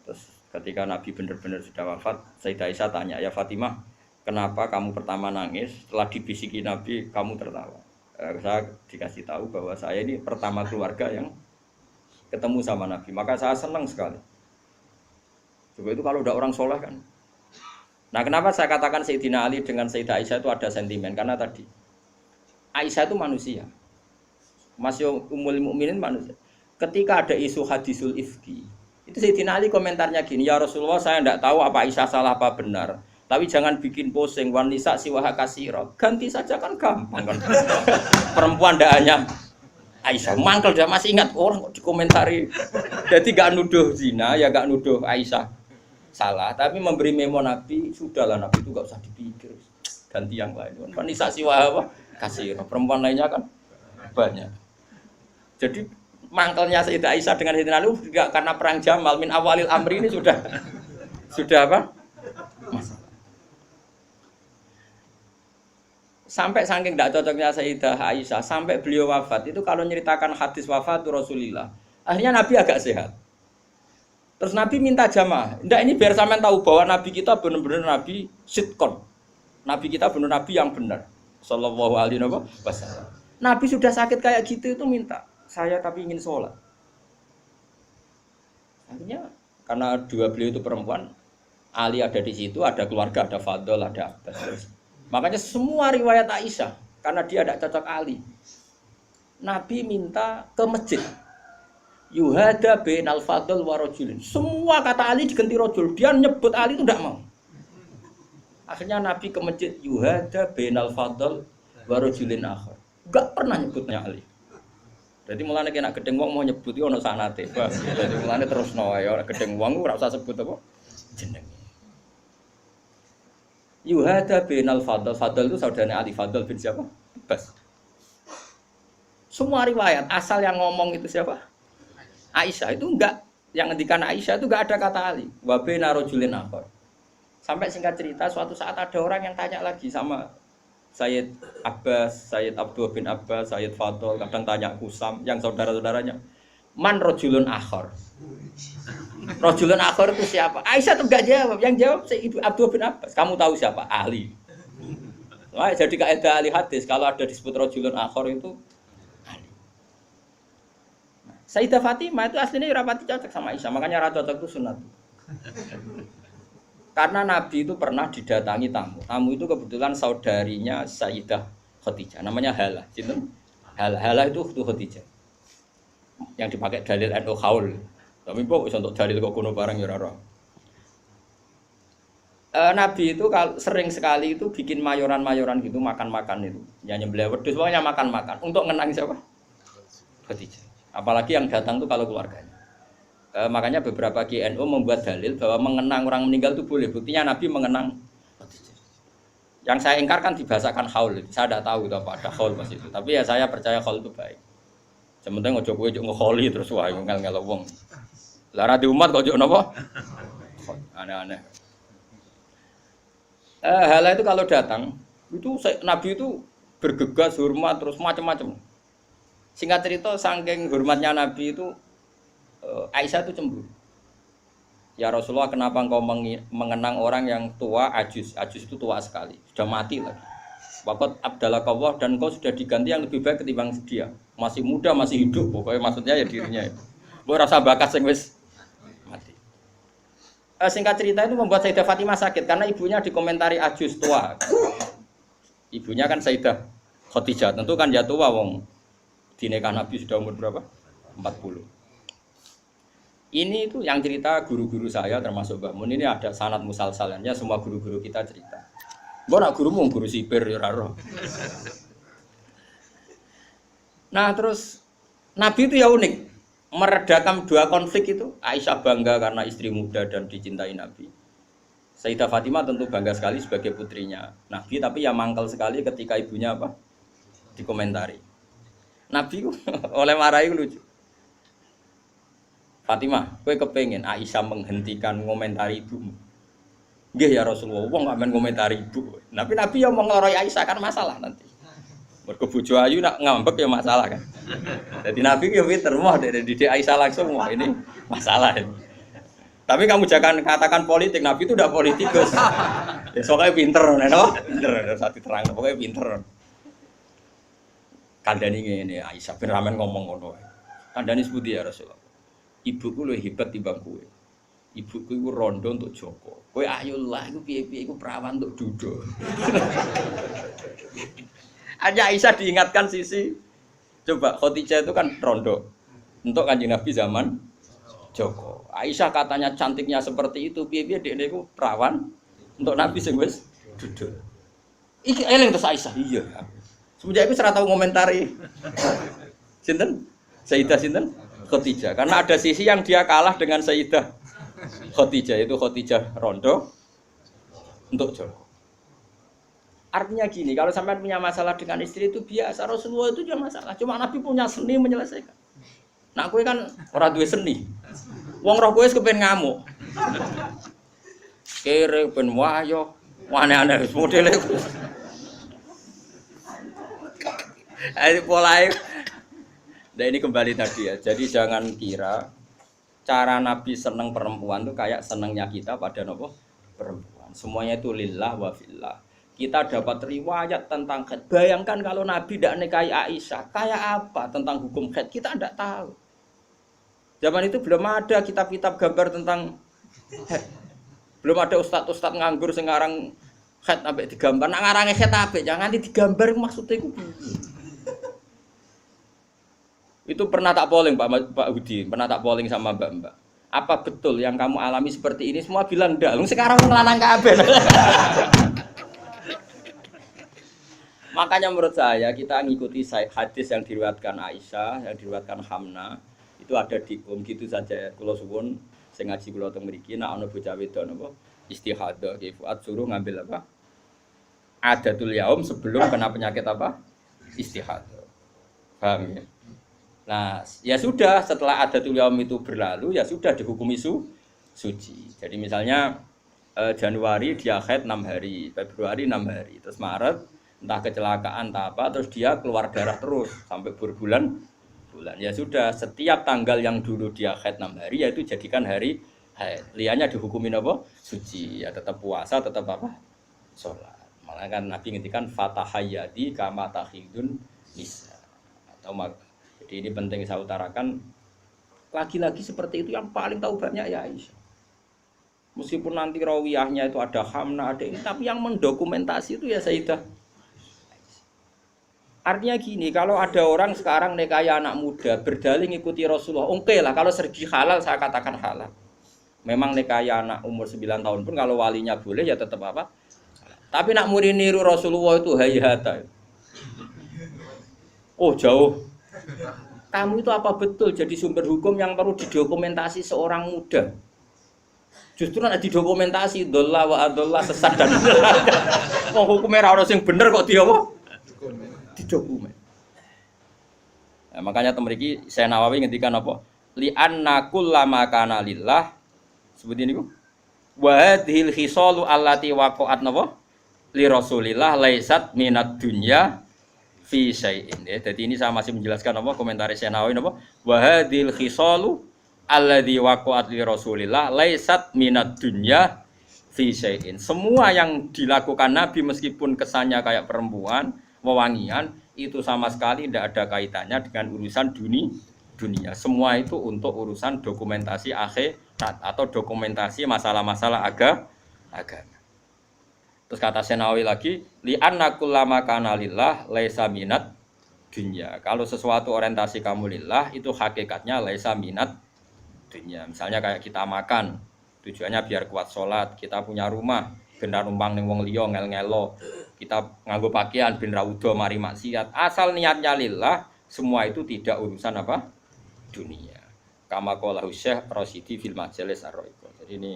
Terus ketika Nabi benar-benar sudah wafat, Sayyidah Aisyah tanya, "Ya Fatimah, kenapa kamu pertama nangis? Setelah dibisiki Nabi, kamu tertawa." Saya dikasih tahu bahwa saya ini pertama keluarga yang ketemu sama Nabi. Maka saya senang sekali. Coba itu kalau udah orang soleh kan. Nah, kenapa saya katakan Sayyidina Ali dengan Sayyidah Aisyah itu ada sentimen? Karena tadi Aisyah itu manusia, masih Ummul Mukminin manusia. Ketika ada isu hadisul ifki, itu Sayyidina Ali komentarnya gini, ya Rasulullah saya tidak tahu apa Aisyah salah apa benar, tapi jangan bikin pusing, wanisa siwaha kasiro, ganti saja kan gampang kan. Perempuan tidak hanya Aisyah, mangkel dia masih ingat orang kok dikomentari, jadi gak nuduh zina ya gak nuduh Aisyah salah, tapi memberi memo Nabi, sudahlah Nabi itu gak usah dipikir, ganti yang lain. Wanisa siwaha apa? Kasih perempuan lainnya kan banyak. Jadi mangkelnya Sayyidah Aisyah dengan Sayyidina Ali juga karena perang Jamal min awalil amri ini sudah apa? Masalah. Sampai saking tidak cocoknya Sayyidah Aisyah sampai beliau wafat itu kalau nyeritakan hadis wafat Rasulullah, akhirnya Nabi agak sehat. Terus Nabi minta jamaah. Ndak ini biar sampean tahu bahwa Nabi kita benar-benar Nabi sidqon. Nabi kita benar Nabi yang benar. Sallallahu alaihi wasallam. Nabi sudah sakit kayak gitu itu minta, saya tapi ingin sholat. Akhirnya karena dua beliau itu perempuan, Ali ada di situ, ada keluarga, ada Fadl, ada Abbas. Makanya semua riwayat Aisyah, karena dia tidak cocok Ali. Nabi minta ke masjid. Yuhada bainal Fadl wa rajulin. Semua kata Ali diganti rajul, dia nyebut Ali itu tidak mau. Akhirnya Nabi ke masjid yuhada bainal fadl wa rajulin akhar. Enggak pernah nyebutnya Ali. Jadi mulane kena gedeng wong mau nyebut iki ana sanate. Jadi mulane terusno wae ora gedeng wong ora usah sebut apa jenenge. Yuhada bainal fadl. Fadl itu saudaranya Ali, Fadl bin siapa? Abbas. Semua riwayat asal yang ngomong itu siapa? Aisyah. Itu enggak, yang ngendikan Aisyah itu enggak ada kata Ali. Wa baina rajulin akhar. Sampai singkat cerita, suatu saat ada orang yang tanya lagi sama Sayyid Abbas, Sayyid Abdul bin Abbas, Sayyid Fadl, kadang tanya Kusam, yang saudara-saudaranya. Man rojulun akhor. Rojulun akhor itu siapa? Aisyah tuh gak jawab, yang jawab Sayyid Abdul bin Abbas. Kamu tahu siapa? Ali. Wah, jadi kaidah ahli hadis, kalau ada disebut rojulun akhor itu Ali. Sayyidah Fatimah itu aslinya rapati cocok sama Aisyah, makanya rata cocok itu sunat. Karena Nabi itu pernah didatangi tamu. Tamu itu kebetulan saudarinya Sayyidah Khadijah. Namanya Halah. Halah itu Khadijah. Yang dipakai dalil NU Khaul. Tapi kok untuk dalil kok kuno barang ya ora. Nabi itu sering sekali itu bikin mayoran-mayoran gitu, makan-makan itu. Ya nyembelih wedhus pokoknya makan-makan untuk ngenang siapa? Khadijah. Apalagi yang datang tuh kalau keluarganya. Makanya beberapa GNU membuat dalil bahwa mengenang orang meninggal itu boleh. Buktinya Nabi mengenang. Yang saya ingkarkan dibahasakan haul. Saya tidak tahu itu apa ada haul pas itu. Tapi ya saya percaya haul itu baik. Sementing ojo kowe njuk ngkholi terus wae ngel-ngel wong. Lah ra di umat kok njuk napa? Aneh-aneh. Halah itu kalau datang itu Nabi itu bergegas hormat terus macam-macam. Singkat cerita saking hormatnya Nabi itu Aisyah itu cemburu. Ya Rasulullah, kenapa engkau mengenang orang yang tua, ajus itu tua sekali, sudah mati lagi. Waqat abdalakallah, dan engkau sudah diganti yang lebih baik ketimbang dia. Masih muda, masih hidup, pokoknya maksudnya ya dirinya itu. Mbok rasa bakat sing wis mati. Singkat cerita itu membuat Sayyidah Fatimah sakit karena ibunya dikomentari ajus tua. Ibunya kan Sayyidah Khadijah, tentu kan ya tua wong. Di nikah Nabi sudah umur berapa? 40. Ini itu yang cerita guru-guru saya termasuk Mbah Mun, ini ada sanad musalsalannya, semua guru-guru kita cerita. Mbok nak gurumu guru sipir ya ora roh. Nah, terus Nabi itu ya unik, meredakan dua konflik itu. Aisyah bangga karena istri muda dan dicintai Nabi. Sayyidah Fatimah tentu bangga sekali sebagai putrinya Nabi, tapi ya mangkel sekali ketika ibunya apa? Dikomentari. Nabi oleh marahi lucu. Fatimah, kowe kepengin Aisyah menghentikan ngomentari ibumu? Nggih ya Rasulullah, wong gak men ngomentari ibu. Nabi ya mau ngeloroi Aisyah kan masalah nanti. Mergo bojo ayu nak ngambek ya masalah kan. Jadi Nabi ya pinter moh dari didik Aisyah langsung wah ini masalah ini. Tapi kamu jangan katakan politik, Nabi itu udah politikus. Ya soalnya pinter, no? Pinter, satu terang, pokoknya pinter. Kandani ini Aisyah bin Ramen ngomong ngono. Kandani sebuti ya Rasulullah. Ibuku lebih hebat timbang kowe. Ibuku iku rondo untuk Joko. Kowe ayolah iku piye-piye iku perawan untuk Dudo. Hanya Aisyah diingatkan sisi. Coba Khadijah itu kan rondo untuk Kanjeng Nabi zaman Joko. Aisyah katanya cantiknya seperti itu, piye-piye dekne iku perawan untuk Nabi sing wis Dudo. Iki eling terus Aisyah. Iya. Semenjak itu ora tau ngomentari. Sinten? Sayyidah sinten? Khadijah. Karena ada sisi yang dia kalah dengan Sayyidah Khadijah, itu Khadijah rondo untuk Joko. Artinya gini, kalau sampai punya masalah dengan istri itu biasa, Rasulullah itu juga masalah. Cuma Nabi punya seni menyelesaikan. Nah, kowe kan ora duwe seni. Wong roh kowe wis kepen ngamuk. Kere ben wayo, aneh-aneh wis modele. Ayo polahe. Nah ini kembali tadi ya. Jadi jangan kira cara Nabi seneng perempuan itu kayak senengnya kita pada nopo perempuan. Semuanya itu lillah wa fillah. Kita dapat riwayat tentang khed. Bayangkan kalau Nabi tidak nikahi Aisyah, kayak apa tentang hukum khed? Kita tidak tahu. Zaman itu belum ada kitab-kitab gambar tentang khed. Belum ada ustadz-ustadz nganggur sekarang khed sampai digambar. Nak ngarang khed apa? Jangan digambar maksudnya itu. Itu pernah tak polling Pak Hudi, pernah tak polling sama Mbak. Apa betul yang kamu alami seperti ini? Semua bilang enggak. Sekarang ngelanang kabeh. Makanya menurut saya kita ngikuti hadis yang diriwayatkan Aisyah, yang diriwayatkan Hamna, itu ada di gitu saja. Kula suwun sing ngaji kula teng mriki nek ana bocah wedok napa istihadah ki Fuad suruh ngambil apa? Adatul yaum sebelum kena penyakit apa? Istihadah. Paham ya? Nah, ya sudah setelah adatul yaum itu berlalu, ya sudah dihukumi suci. Jadi misalnya Januari dia haid 6 hari, Februari 6 hari, terus Maret entah kecelakaan entah apa, terus dia keluar darah terus sampai berbulan-bulan. Ya sudah, setiap tanggal yang dulu dia haid 6 hari, yaitu jadikan hari haid. Liannya dihukumin apa? Suci. Ya tetap puasa, tetap apa? Sholat. Malah kan Nabi ngintikan fatahayyadi kama tahidun nisa. Atau jadi ini penting saya utarakan, lagi-lagi seperti itu yang paling tahu banyak ya Aisyah. Meskipun nanti rawiyahnya itu ada Hamna, ada ini, tapi yang mendokumentasi itu ya Sayyidah. Artinya gini, kalau ada orang sekarang nikahi anak muda, berdalih ngikuti Rasulullah, oke lah, kalau segi halal saya katakan halal. Memang nikahi anak umur 9 tahun pun kalau walinya boleh ya tetap apa? Tapi nak muri niru Rasulullah itu hayata. Oh jauh. Kamu itu apa betul jadi sumber hukum yang perlu didokumentasi seorang muda? Justru nek didokumentasi dolla wa adolla sesat dan wong hukume ora ono sing bener kok dia apa? Didokumen. Nah, makanya temriki saya Nawawi ngendikan apa? Li anna kullama kana lillah seperti niku. Wa hadhil khisalu allati waqa'at napa? Li Rasulillah laisat minad dunya fi syai'in. Ya, jadi ini saya masih menjelaskan apa komentar Syekh Nawawi apa? Wa hadhil khisalu alladzi waqa'at li Rasulillah laisat minad dunya fi syai'in. Semua yang dilakukan Nabi meskipun kesannya kayak perempuan, wewangian, itu sama sekali tidak ada kaitannya dengan urusan dunia. Semua itu untuk urusan dokumentasi akhirat atau dokumentasi masalah-masalah agama. Terus kata Senawi lagi, li'anna kullama kana lillah laisa minat dunya. Kalau sesuatu orientasi kamu lillah itu hakikatnya laisa minat dunya. Misalnya kayak kita makan, tujuannya biar kuat sholat. Kita punya rumah, ben ra numpang ning wong liya ngel-ngelo. Kita nganggo pakaian ben ra udo mari maksiat. Asal niatnya lillah, semua itu tidak urusan apa? Dunia. Kama qala Syekh Rasyidi fil Majalis Ar-Raiqah. Jadi ini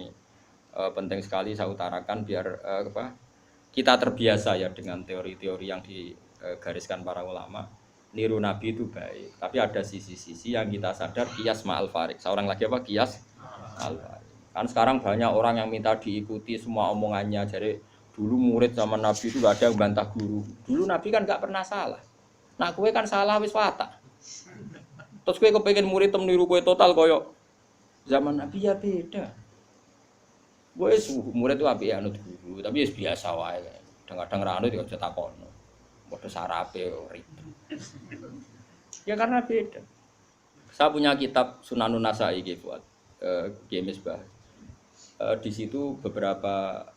penting sekali saya utarakan biar kita terbiasa ya dengan teori-teori yang digariskan para ulama. Niru Nabi itu baik, tapi ada sisi-sisi yang kita sadar kias ma'al farik. Seorang lagi apa? Kias ma'al farik. Kan sekarang banyak orang yang minta diikuti semua omongannya. Jadi dulu murid zaman Nabi itu gak ada yang bantah guru. Dulu Nabi kan gak pernah salah. Nah kue kan salah wis watak. Terus kue kepengen murid niru kue total koyo zaman Nabi ya beda. Gue murid itu api anut guru, tapi biasa wae. Kadang-kadang ra anut ya aja takono. Padha sarape ribet. Ya karena beda. Saya punya kitab Sunanun Nasa'i buat Misbah. Di situ beberapa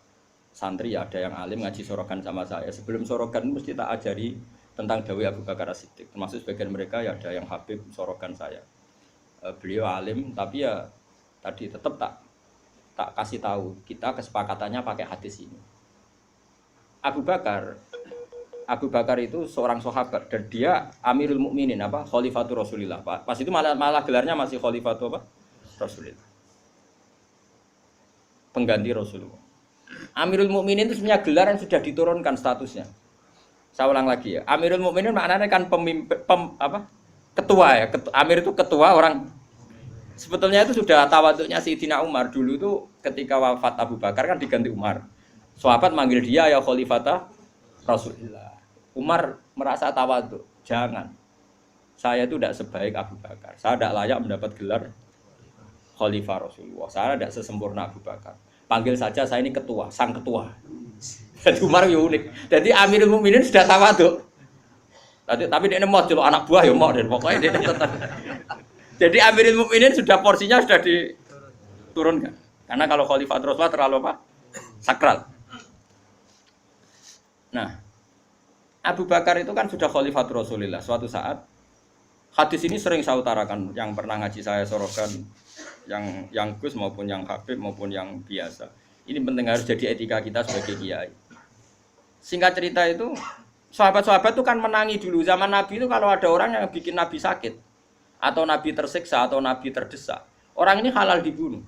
santri ada yang alim ngaji sorogan sama saya. Sebelum sorogan mesti tak ajari tentang Dawi Abu Bakar As-Siddiq. Termasuk sebagian mereka ya ada yang habib sorogan saya. Beliau alim tapi ya tadi tetap tak kasih tahu kita kesepakatannya pakai hadis ini. Abu Bakar itu seorang sahabat dan dia Amirul Mukminin Khalifatul Rasulillah. Pas itu malah gelarnya masih Khalifatul Rasulillah. Pengganti Rasulullah. Amirul Mukminin itu sebenarnya gelar yang sudah diturunkan statusnya. Saya ulang lagi ya. Amirul Mukminin maknanya kan ketua ya. Amir itu ketua orang. Sebetulnya itu sudah tawaduknya Sayyidina Umar dulu itu ketika wafat Abu Bakar kan diganti Umar. Sahabat manggil dia ya Khalifata Rasulullah. Umar merasa tawaduk. Jangan. Saya itu tidak sebaik Abu Bakar. Saya tidak layak mendapat gelar Khalifah Rasulullah. Saya tidak sesempurna Abu Bakar. Panggil saja saya ini ketua, sang ketua. Jadi Umar ya unik. Jadi Amirul Mukminin sudah tawaduk. Tapi dia mau celuk anak buah ya mau dan pokoknya dia tetap. Jadi Amirul Mukminin sudah porsinya sudah diturunkan. Karena kalau Khalifah Rasulullah terlalu sakral. Nah, Abu Bakar itu kan sudah Khalifah Rasulullah. Suatu saat hadis ini sering saya utarakan yang pernah ngaji saya sorokan yang Gus maupun yang Habib maupun yang biasa. Ini penting harus jadi etika kita sebagai kiai. Singkat cerita itu sahabat-sahabat itu kan menangi dulu zaman Nabi itu kalau ada orang yang bikin Nabi sakit atau Nabi tersiksa atau Nabi terdesak, orang ini halal dibunuh.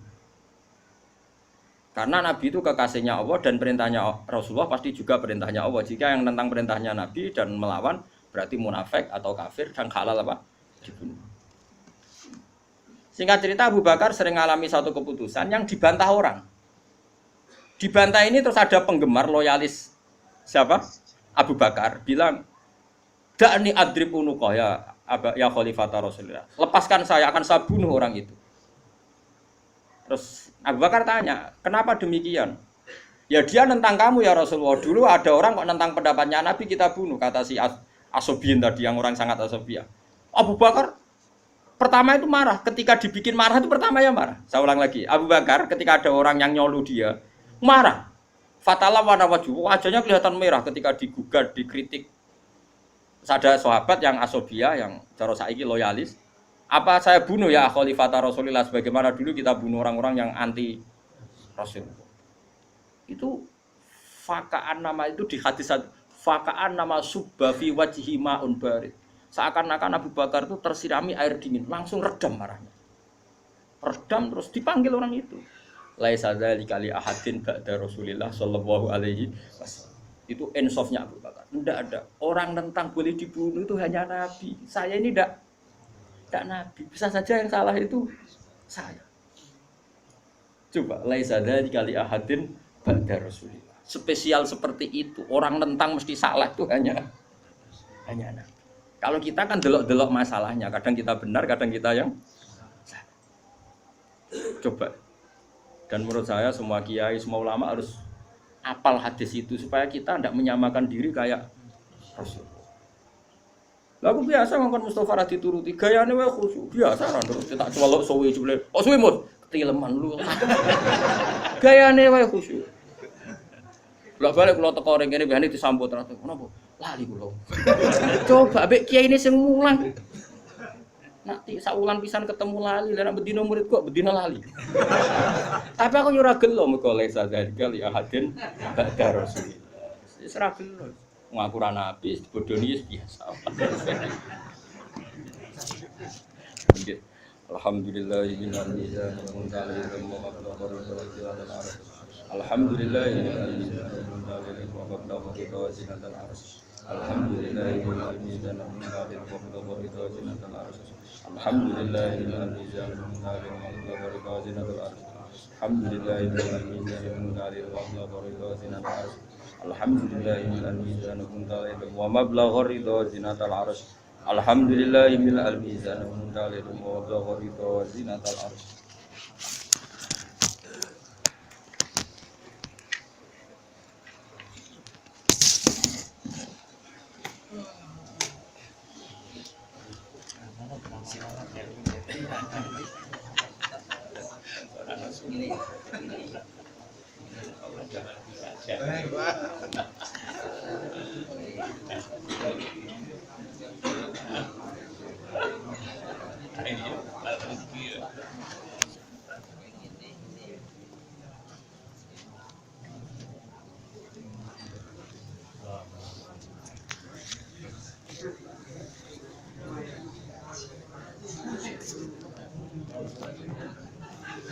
Karena Nabi itu kekasihnya Allah dan perintahnya Rasulullah pasti juga perintahnya Allah. Jika yang tentang perintahnya Nabi dan melawan berarti munafik atau kafir dan halal dibunuh. Singkat cerita Abu Bakar sering mengalami satu keputusan yang dibantah orang. Dibantah ini terus ada penggemar loyalis siapa? Abu Bakar bilang, "Da'ni adrib unuqah ya Khalifata Rasulullah. Lepaskan saya akan saya bunuh orang itu." Terus Abu Bakar tanya, kenapa demikian? Ya dia nentang kamu ya Rasulullah. Dulu ada orang kok nentang pendapatnya Nabi kita bunuh, kata si Asobiyin tadi yang orang sangat asobia. Abu Bakar pertama itu marah, ketika dibikin marah itu pertama ya marah. Saya ulang lagi, Abu Bakar ketika ada orang yang nyolu dia, marah. Fatalah warna wajahnya kelihatan merah ketika digugat, dikritik. Ada sahabat yang asobia, yang cara saiki loyalis. Apa saya bunuh ya Khalifata Rasulullah sebagaimana dulu kita bunuh orang-orang yang anti Rasulullah. Itu fakaan nama itu di hadis fakaan nama subba fi wajhi ma'un barid. Seakan-akan Abu Bakar itu tersirami air dingin, langsung redam marahnya. Redam terus dipanggil orang itu. Laisa dzalika li ahadin ba'da Rasulillah sallallahu alaihi wasallam. Itu insafnya Abu Bakar. Tidak ada orang tentang boleh dibunuh itu hanya Nabi. Saya ini tidak Nabi, bisa saja yang salah itu saya. Coba laisa dzalika li ahadin ba'da Rasulillah. Spesial seperti itu, orang tentang mesti salah itu hanya Nabi. Kalau kita kan delok-delok masalahnya, kadang kita benar, kadang kita yang salah. Coba. Dan menurut saya semua kiai, semua ulama harus apal hadis itu supaya kita tidak menyamakan diri kayak Rasul. Lah aku biasa ngongkon Mustofa ra dituruti, gayane wae khusyuk. Biasa ra terus tak celok suwi jebule. Oh suwi mut, ketileman lu. Gayane wae khusyuk. Lah balik kula teko ring kene biasane disambut ra. Kenapa? Lali kula. Coba ambek kiai ini sing mulang. Nanti saulan pisan ketemu lali, lah nek bedino murid kok bedino lali. Tapi aku yo ora gelo mergo lesa dzalika li ahadin ba'da rasul. Wis ora gelo. Ngaku ra nabi bodoni wis biasa. Nggih. Alhamdulillahil mizan munzalil Alhamdulillahil Alhamdulillahil mizan munzalil Alhamdulillahil mizan munzalil Alhamdulillahil mizan munzalil Alhamdulillahil mizan munzalil wa mablagha ridha zinatal arsh Alhamdulillahil mizan munzalil wa mablagha ridha zinatal arsh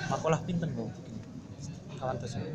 Makulah pinten Bu? Kawan terus 41.